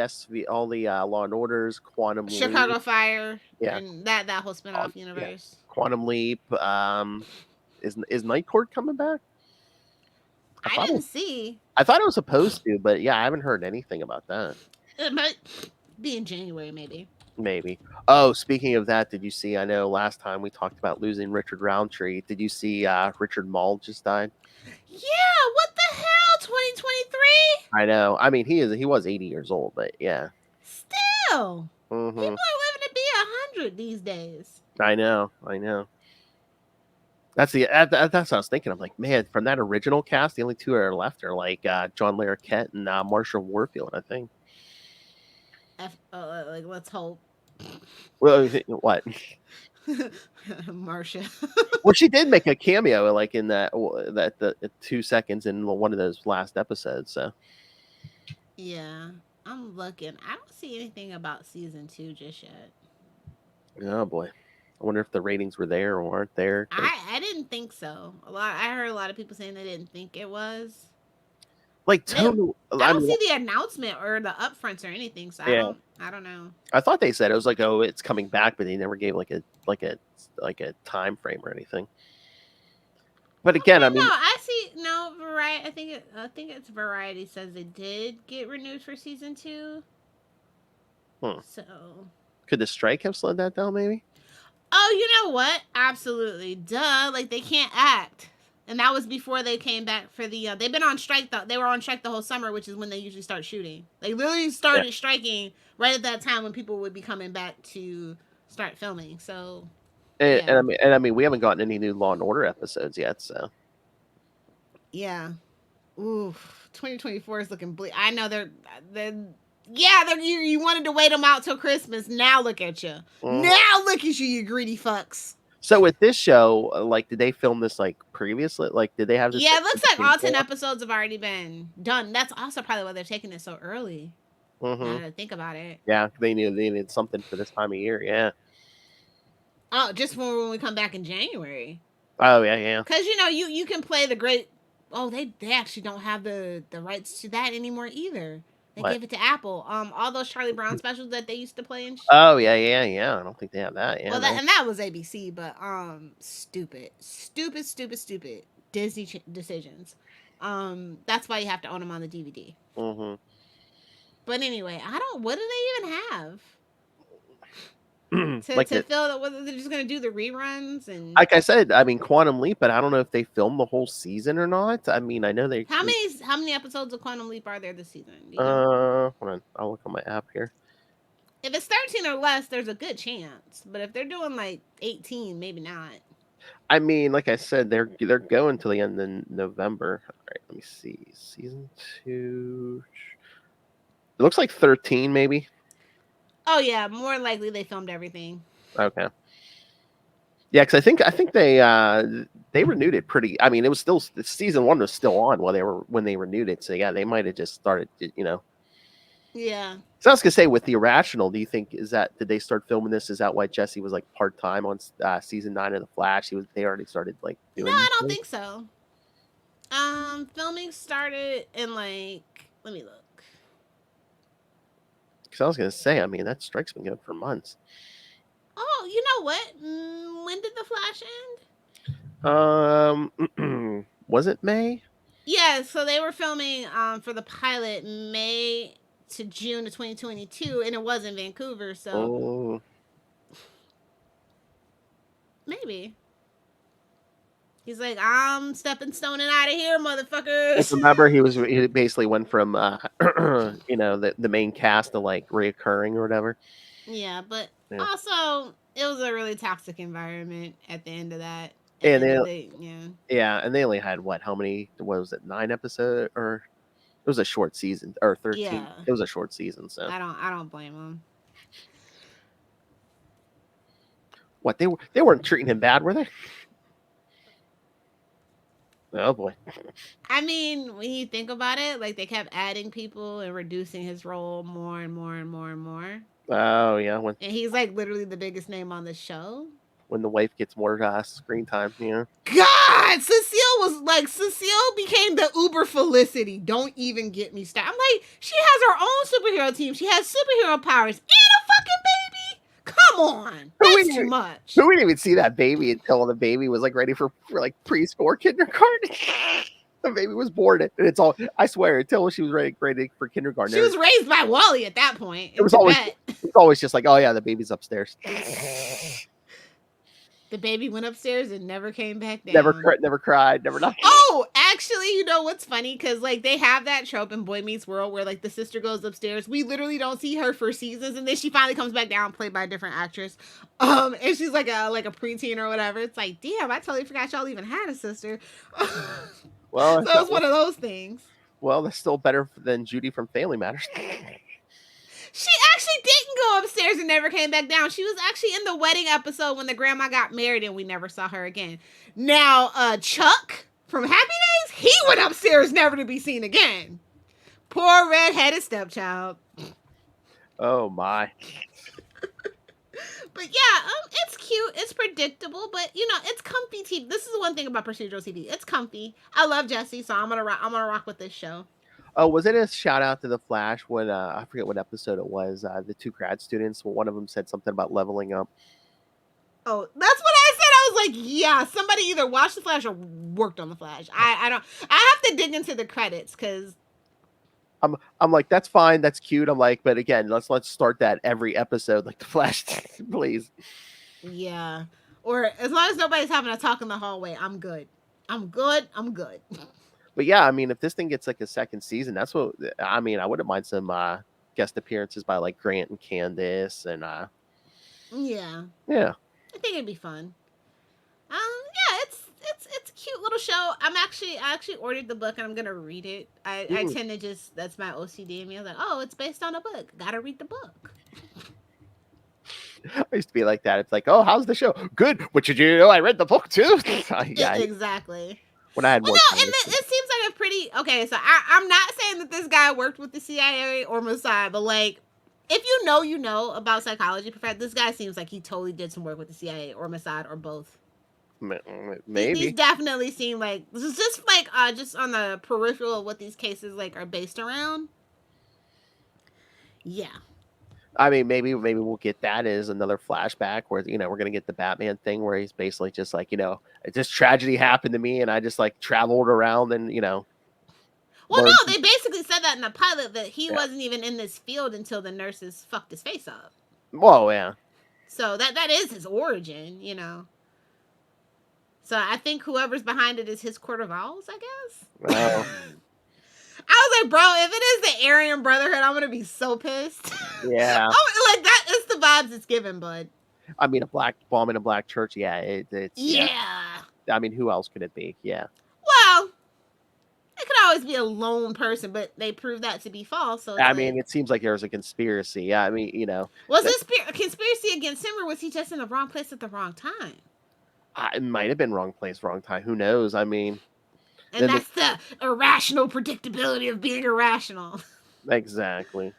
Law and Orders, Quantum Chicago Leap, Fire, yeah, and that whole spinoff universe. Quantum Leap. Is Night Court coming back? I didn't see. I thought it was supposed to, but yeah, I haven't heard anything about that. It might be in January, maybe. Maybe. Oh, speaking of that, did you see? I know last time we talked about losing Richard Roundtree. Did you see Richard Mall just died? Yeah, what the hell? 2023? I know. I mean, he was 80 years old, but yeah. Still. Hmm. People are living to be 100 these days. I know. That's that's what I was thinking. I'm like, man, from that original cast, the only two that are left are like John Larroquette and Marsha Warfield, I think. Like, let's hope. Well, what? Marsha. Well, she did make a cameo, like in the 2 seconds in one of those last episodes. So Yeah, I'm looking. I don't see anything about season 2 just yet. oh boy, I wonder if the ratings were there or aren't there. I didn't think so. I heard a lot of people saying they didn't think it was. Like total, I don't see the announcement or the upfronts or anything, so yeah. I don't know. I thought they said it was like, oh, it's coming back, but they never gave like a time frame or anything. But again, I mean, no, I see no Variety. I think it's Variety says it did get renewed for season 2. So could the strike have slowed that down? Maybe. Oh, you know what? Absolutely, duh. Like they can't act And that was before they came back for the. They've been on strike though. They were on strike the whole summer, which is when they usually start shooting. They literally started striking right at that time when people would be coming back to start filming. So, and I mean, we haven't gotten any new Law and Order episodes yet. So, yeah, ooh, 2024 is looking bleak. I know you wanted to wait them out till Christmas. Now look at you. Now look at you, you greedy fucks. So with this show, like, did they film this like previously? Like, did they have this? Yeah, it looks like all 10 episodes have already been done. That's also probably why they're taking it so early. Now that I think about it. Yeah, they needed something for this time of year. Yeah. Oh, just when we come back in January. Oh yeah. Because you can play the great. Oh, they actually don't have the rights to that anymore either. They gave it to Apple. All those Charlie Brown specials that they used to play and shit. Oh yeah. I don't think they have that. Yeah. Well, that was ABC, but stupid Disney decisions. That's why you have to own them on the DVD. But anyway, what do they even have? to fill whether they're just gonna do the reruns and like I said, I mean Quantum Leap, but I don't know if they filmed the whole season or not. I mean, I know they. How many episodes of Quantum Leap are there this season? Hold on, I'll look on my app here. If it's 13 or less, there's a good chance. But if they're doing like 18, maybe not. I mean, like I said, they're going to the end of November. All right, let me see. Season 2. It looks like 13, maybe. Oh yeah, more likely they filmed everything. Okay. Yeah, because I think they renewed it pretty. I mean, it was still season 1 was still on when they renewed it. So yeah, they might have just started. Yeah. So I was gonna say, with the Irrational, do you think did they start filming this? Is that why Jesse was like part time on season 9 of The Flash? They already started like doing. No, I don't think so. Filming started in let me look. Because I was gonna say, I mean, that strike's been going for months. Oh, you know what? When did The Flash end? Was it May? Yeah, so they were filming for the pilot May to June of 2022, and it was in Vancouver, so maybe. He's like, I'm stepping stoning out of here, motherfuckers. Remember, he basically went from the main cast to like reoccurring or whatever. Yeah, but also it was a really toxic environment at the end of that. And and they only had how many? What was it? 9 episodes, or it was a short season, or 13. Yeah. It was a short season, so I don't blame them. What, they weren't treating him bad, were they? Oh boy. I mean, when you think about it, like they kept adding people and reducing his role more and more and more and more. Oh yeah, and he's like literally the biggest name on the show. When the wife gets more screen time, God, Cecile became the Uber Felicity. Don't even get me started. I'm like, she has her own superhero team. She has superhero powers and a fucking baby. Come on, that's too much. We didn't even see that baby until the baby was like ready for like preschool or kindergarten. The baby was born, and it's all. I swear, until she was ready for kindergarten. She was raised by Wally at that point. It was always just like, oh yeah, the baby's upstairs. The baby went upstairs and never came back down. Never cried, never nothing. Oh, actually, you know what's funny? Because like they have that trope in Boy Meets World where like the sister goes upstairs. We literally don't see her for seasons, and then she finally comes back down, played by a different actress. And she's like a preteen or whatever. It's like, damn, I totally forgot y'all even had a sister. Well, so it's one of those things. Well, that's still better than Judy from Family Matters. She actually didn't go upstairs and never came back down. She was actually in the wedding episode when the grandma got married and we never saw her again. Now, Chuck from Happy Days, he went upstairs never to be seen again. Poor redheaded stepchild. Oh my. But yeah, it's cute. It's predictable, but it's comfy TV. This is the one thing about procedural TV. It's comfy. I love Jesse, so I'm gonna rock with this show. Oh, was it a shout out to The Flash when I forget what episode it was? The 2 grad students. Well, one of them said something about leveling up. Oh, that's what I said. I was like, yeah, somebody either watched The Flash or worked on The Flash. I don't. I have to dig into the credits because. I'm like, that's fine, that's cute. I'm like, but again, let's start that every episode, like The Flash, please. Yeah, or as long as nobody's having a talk in the hallway, I'm good. I'm good. I'm good. But yeah, I mean, if this thing gets like a second season, that's what I mean. I wouldn't mind some guest appearances by like Grant and Candace, and Yeah, yeah. I think it'd be fun. Yeah, it's a cute little show. I actually ordered the book and I'm gonna read it. I Mm. tend to just that's my OCD in me. I was like, oh, it's based on a book. Gotta read the book. I used to be like that. It's like, oh, how's the show? Good. But did you know I read the book too? Yeah, Exactly. when I had Well, more no, time. and it seems like a pretty okay. So I'm not saying that this guy worked with the CIA or Mossad, but like, if you know, you know about psychology. This guy seems like he totally did some work with the CIA or Mossad or both. These Maybe. definitely seem like this is just like just on the peripheral of what these cases like are based around. Yeah. I mean, maybe we'll get that as another flashback where we're gonna get the Batman thing where he's basically just like this tragedy happened to me and I just like traveled around and Well, learned. no, they basically said that in the pilot that he Yeah. wasn't even in this field until the nurses fucked his face up. Whoa, yeah. So that is his origin, So I think whoever's behind it is his Court of Owls, I guess. Well, I was like, bro, if it is the Aryan Brotherhood, I'm gonna be so pissed. yeah. Like that is the vibes it's given, bud. I mean, a black bomb in a black church. Yeah, it's Yeah. I mean, who else could it be? Yeah. Well, it could always be a lone person, but they proved that to be false. So I mean, it seems like there's a conspiracy. Yeah, I mean, was this a conspiracy against him, or was he just in the wrong place at the wrong time? It might have been wrong place, wrong time. Who knows? I mean, and that's the irrational predictability of being irrational. Exactly.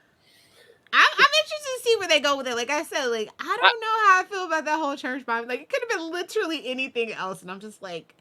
I'm interested to see where they go with it. Like I said, like I don't know how I feel about that whole church bomb. Like it could have been literally anything else, and I'm just like,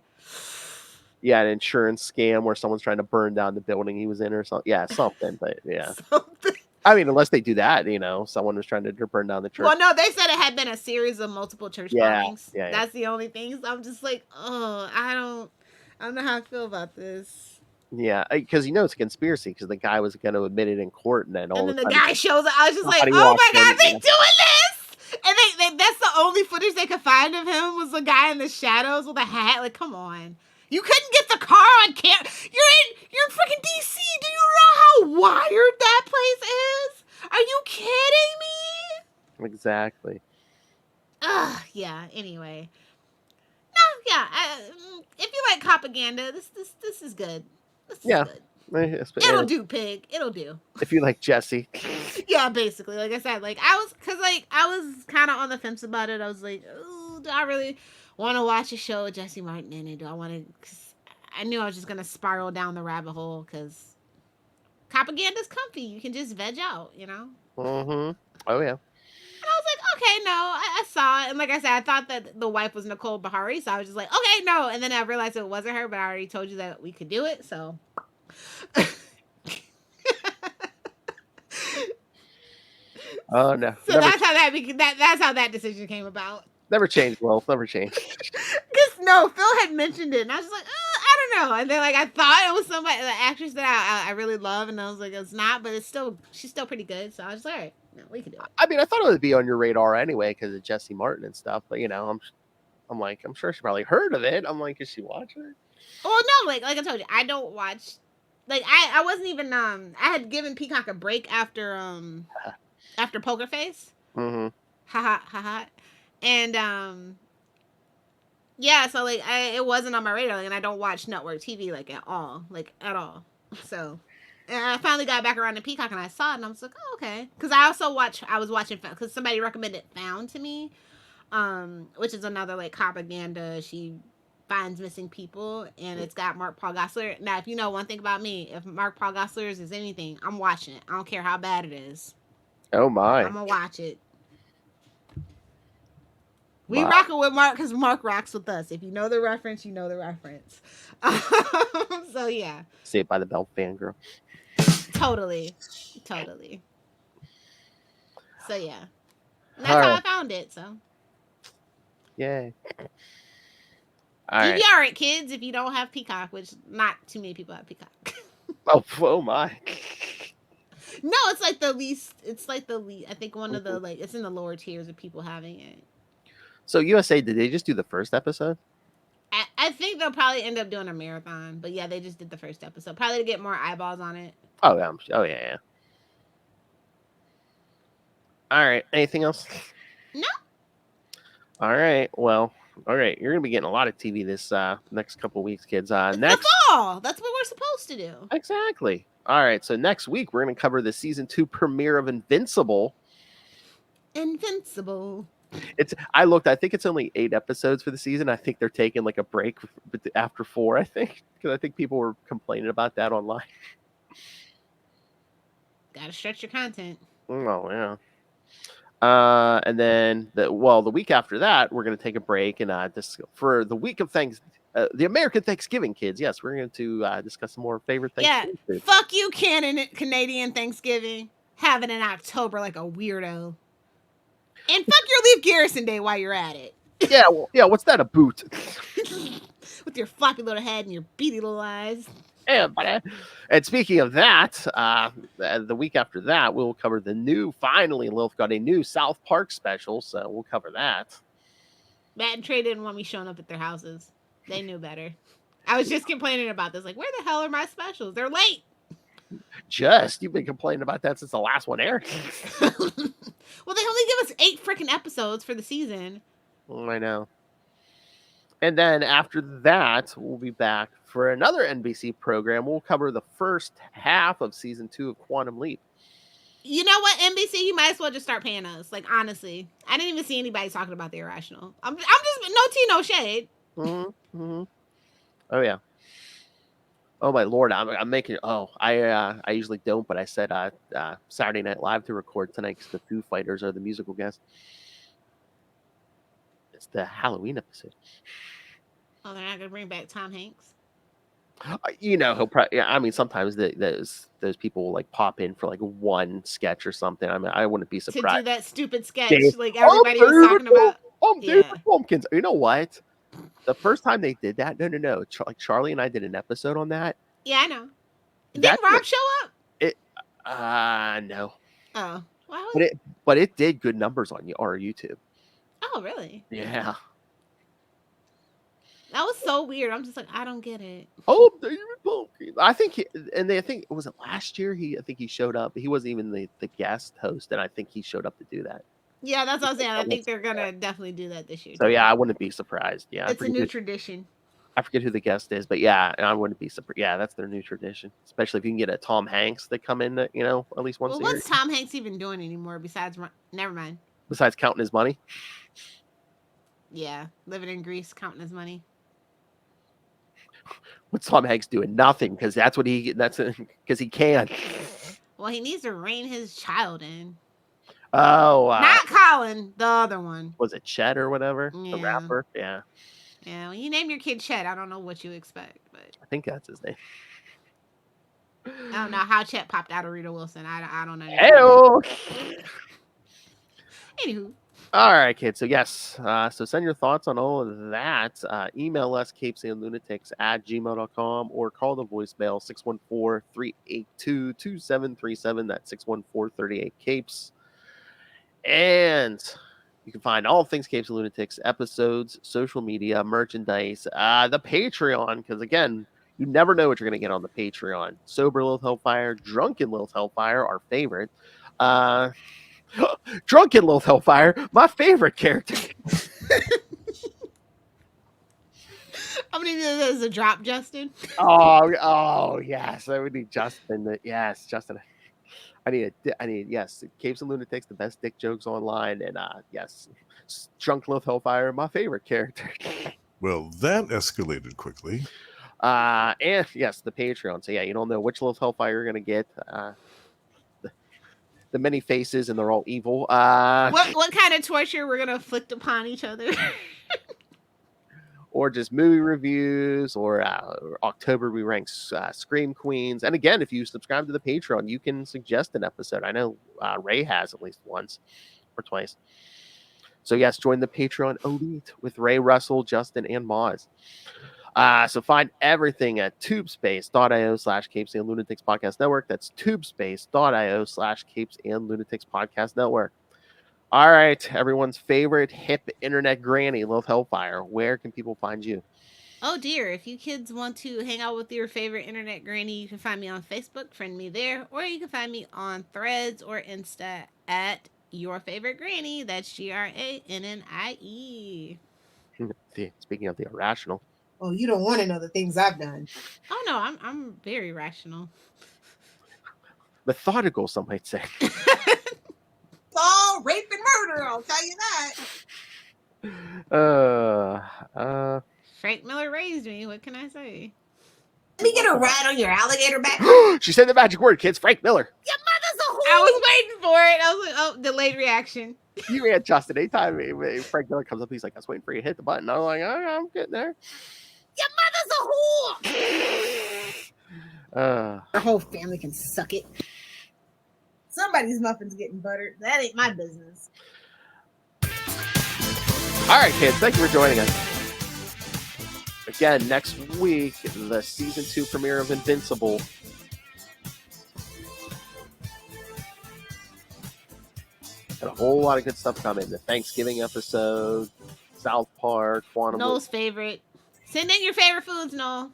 yeah, an insurance scam where someone's trying to burn down the building he was in or something. Yeah, something. But yeah, something. I mean, unless they do that, someone was trying to burn down the church. Well, no, they said it had been a series of multiple church bombings. Yeah. That's the only thing. So I'm just like, oh, I don't know how I feel about this. Yeah, because it's a conspiracy because the guy was going to admit it in court, and then the guy shows up. I was just like, oh my god, they doing this! And that's the only footage they could find of him was the guy in the shadows with a hat. Like, come on. You couldn't get the car on camera. You're in freaking DC. Do you know how wired that place is? Are you kidding me? Exactly. Yeah. Anyway. No, yeah. If you like propaganda, this is good. This is good. It'll do, pig. It'll do. If you like Jesse. Yeah, basically. Like I said, like I was kind of on the fence about it. I was like, ooh, do I really want to watch a show with Jesse Martin in it? Do I want to? Cause I knew I was just gonna spiral down the rabbit hole because propaganda's comfy. You can just veg out, Mm-hmm. Oh yeah. And I was like, okay, no, I saw it. And like I said, I thought that the wife was Nicole Bahari, so I was just like, okay, no. And then I realized it wasn't her, but I already told you that we could do it, so. Oh no. So that's how that's how that decision came about. Never changed, Wolf. Never changed. Because no, Phil had mentioned it, and I was like, I don't know. And then like I thought it was somebody, the actress that I really love, and I was like, it's not, but she's still pretty good. So I was like, all right, no, we can do it. I mean, I thought it would be on your radar anyway because of Jesse Martin and stuff. But I'm like, I'm sure she probably heard of it. I'm like, is she watching it? Well, no, like I told you, I don't watch. Like I wasn't even I had given Peacock a break after Poker Face. Mm-hmm. Ha ha. And yeah, so like it wasn't on my radar, like, and I don't watch network TV at all. So and I finally got back around to Peacock and I saw it and I was like, oh, okay. Because I was watching because somebody recommended Found to me, which is another like propaganda. She finds missing people and it's got Mark Paul Gosselaar. Now, if you know one thing about me, if Mark Paul Gosselaar is anything, I'm watching it. I don't care how bad it is. Oh my! I'm gonna watch it. We rocking with Mark because Mark rocks with us. If you know the reference, you know the reference. So yeah. Saved by the Bell fangirl. Totally. So yeah, and that's how I found it. So. Yay. DVR it, kids, if you don't have Peacock, which not too many people have Peacock. Oh my. No, it's like the least. I think one of the it's in the lower tiers of people having it. So USA, did they just do the first episode? I think they'll probably end up doing a marathon, but yeah, they just did the first episode, probably to get more eyeballs on it. Oh yeah, yeah. All right. Anything else? No. All right. Well, all right. You're gonna be getting a lot of TV this next couple weeks, kids. It's Next. the fall. That's what we're supposed to do. Exactly. All right. So next week we're gonna cover the season 2 premiere of Invincible. Invincible. I looked. I think it's only 8 episodes for the season. I think they're taking like a break after 4. I think because I think people were complaining about that online. Gotta stretch your content. Oh yeah. And then the week after that, we're going to take a break and for the week of the American Thanksgiving, kids. Yes, we're going to discuss some more favorite Thanksgiving food. Fuck you, Canadian Thanksgiving. Have it in October like a weirdo. And fuck your Leaf Garrison Day while you're at it. Yeah. What's that, a boot? With your floppy little head and your beady little eyes. And speaking of that, the week after that, we'll cover finally, Lilith got a new South Park special, so we'll cover that. Matt and Trey didn't want me showing up at their houses. They knew better. I was just complaining about this. Like, where the hell are my specials? They're late. You've been complaining about that since the last one aired. Well, they only give us 8 freaking episodes for the season. I know. And then after that, we'll be back for another NBC program. We'll cover the first half of season 2 of Quantum Leap. You know what, NBC? You might as well just start paying us. Like, honestly, I didn't even see anybody talking about the Irrational. I'm just no tea, no shade. Mm-hmm. Oh yeah. Oh my lord, I'm making. Oh, I usually don't, but I said Saturday Night Live to record tonight because the Foo Fighters are the musical guests. It's the Halloween episode. Oh, they're not gonna bring back Tom Hanks. He'll probably. Yeah, I mean, sometimes those people will like pop in for like one sketch or something. I mean, I wouldn't be surprised to do that stupid sketch like everybody was talking about. David Pumpkins. You know what? The first time they did that, no. Like Charlie and I did an episode on that. Yeah, I know. Didn't Rob show up? No. Oh, wow. But it did good numbers on our YouTube. Oh, really? Yeah. That was so weird. I'm just like, I don't get it. Oh, David Pumpkins. I think was it last year? I think he showed up. He wasn't even the guest host, and I think he showed up to do that. Yeah, that's what I'm saying. I think they're gonna definitely do that this year. So yeah, I wouldn't be surprised. Yeah, it's a new tradition. I forget who the guest is, but yeah, I wouldn't be surprised. Yeah, that's their new tradition. Especially if you can get a Tom Hanks that come in, at least once a year. What's Tom Hanks even doing anymore besides? Never mind. Besides counting his money. Yeah, living in Greece, counting his money. What's Tom Hanks doing? Nothing, because because he can. Well, he needs to rein his child in. Oh, not Colin, the other one. Was it Chet or whatever? Yeah. The rapper? Yeah. Yeah, when you name your kid Chet, I don't know what you expect, but I think that's his name. I don't know how Chet popped out of Rita Wilson. I don't know. Hey. Anywho. All right, kids. So yes, so send your thoughts on all of that. Email us CapesandLunatics@gmail.com or call the voicemail 614-382-2737. That's 614-38-CAPES. And you can find all things Capes and Lunatics, episodes, social media, merchandise, the Patreon, because again, you never know what you're going to get on the Patreon. Sober Lilith Hellfire, Drunken Lilith Hellfire, our favorite. Drunken Lilith Hellfire, my favorite character. I'm gonna do this as a drop, Justin. Oh yes, I would need Justin. Yes, Justin. I need yes, Capes and Lunatics, the best dick jokes online, and yes, Drunken Lilith Hellfire, my favorite character. Well, that escalated quickly. And yes, the Patreon. So yeah, you don't know which Lilith Hellfire you're gonna get. The many faces, and they're all evil. What kind of torture we're gonna inflict upon each other? Or just movie reviews, or October we rank Scream Queens. And again, if you subscribe to the Patreon, you can suggest an episode. I know Ray has at least once or twice. So yes, join the Patreon elite with Ray, Russell, Justin, and Moz. So find everything at tubespace.io/Capes and Lunatics Podcast Network. That's tubespace.io/Capes and Lunatics Podcast Network. All right, everyone's favorite hip internet granny, Lilith Hellfire. Where can people find you? Oh dear, if you kids want to hang out with your favorite internet granny, you can find me on Facebook, friend me there, or you can find me on Threads or Insta at your favorite granny. That's GRANNIE. Speaking of the irrational. Oh, you don't want to know the things I've done. Oh no, I'm very rational. Methodical, some might say. It's all rape and murder, I'll tell you that. Frank Miller raised me. What can I say? Let me get a ride on your alligator back. She said the magic word, kids. Frank Miller. Your mother's a whore. I was waiting for it. I was like, oh, delayed reaction. You and Justin, anytime Frank Miller comes up, he's like, I was waiting for you to hit the button. I'm like, oh, I'm getting there. Your mother's a whore. Our whole family can suck it. Somebody's muffin's getting buttered. That ain't my business. All right, kids. Thank you for joining us. Again, next week, the season 2 premiere of Invincible. Got a whole lot of good stuff coming. The Thanksgiving episode, South Park, Quantum. Noel's favorite. Send in your favorite foods, Noel.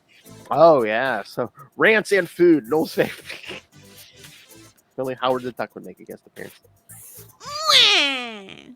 Oh, yeah. So, rants and food. Noel's favorite. Only Howard the Duck would make a guest appearance. Mwah!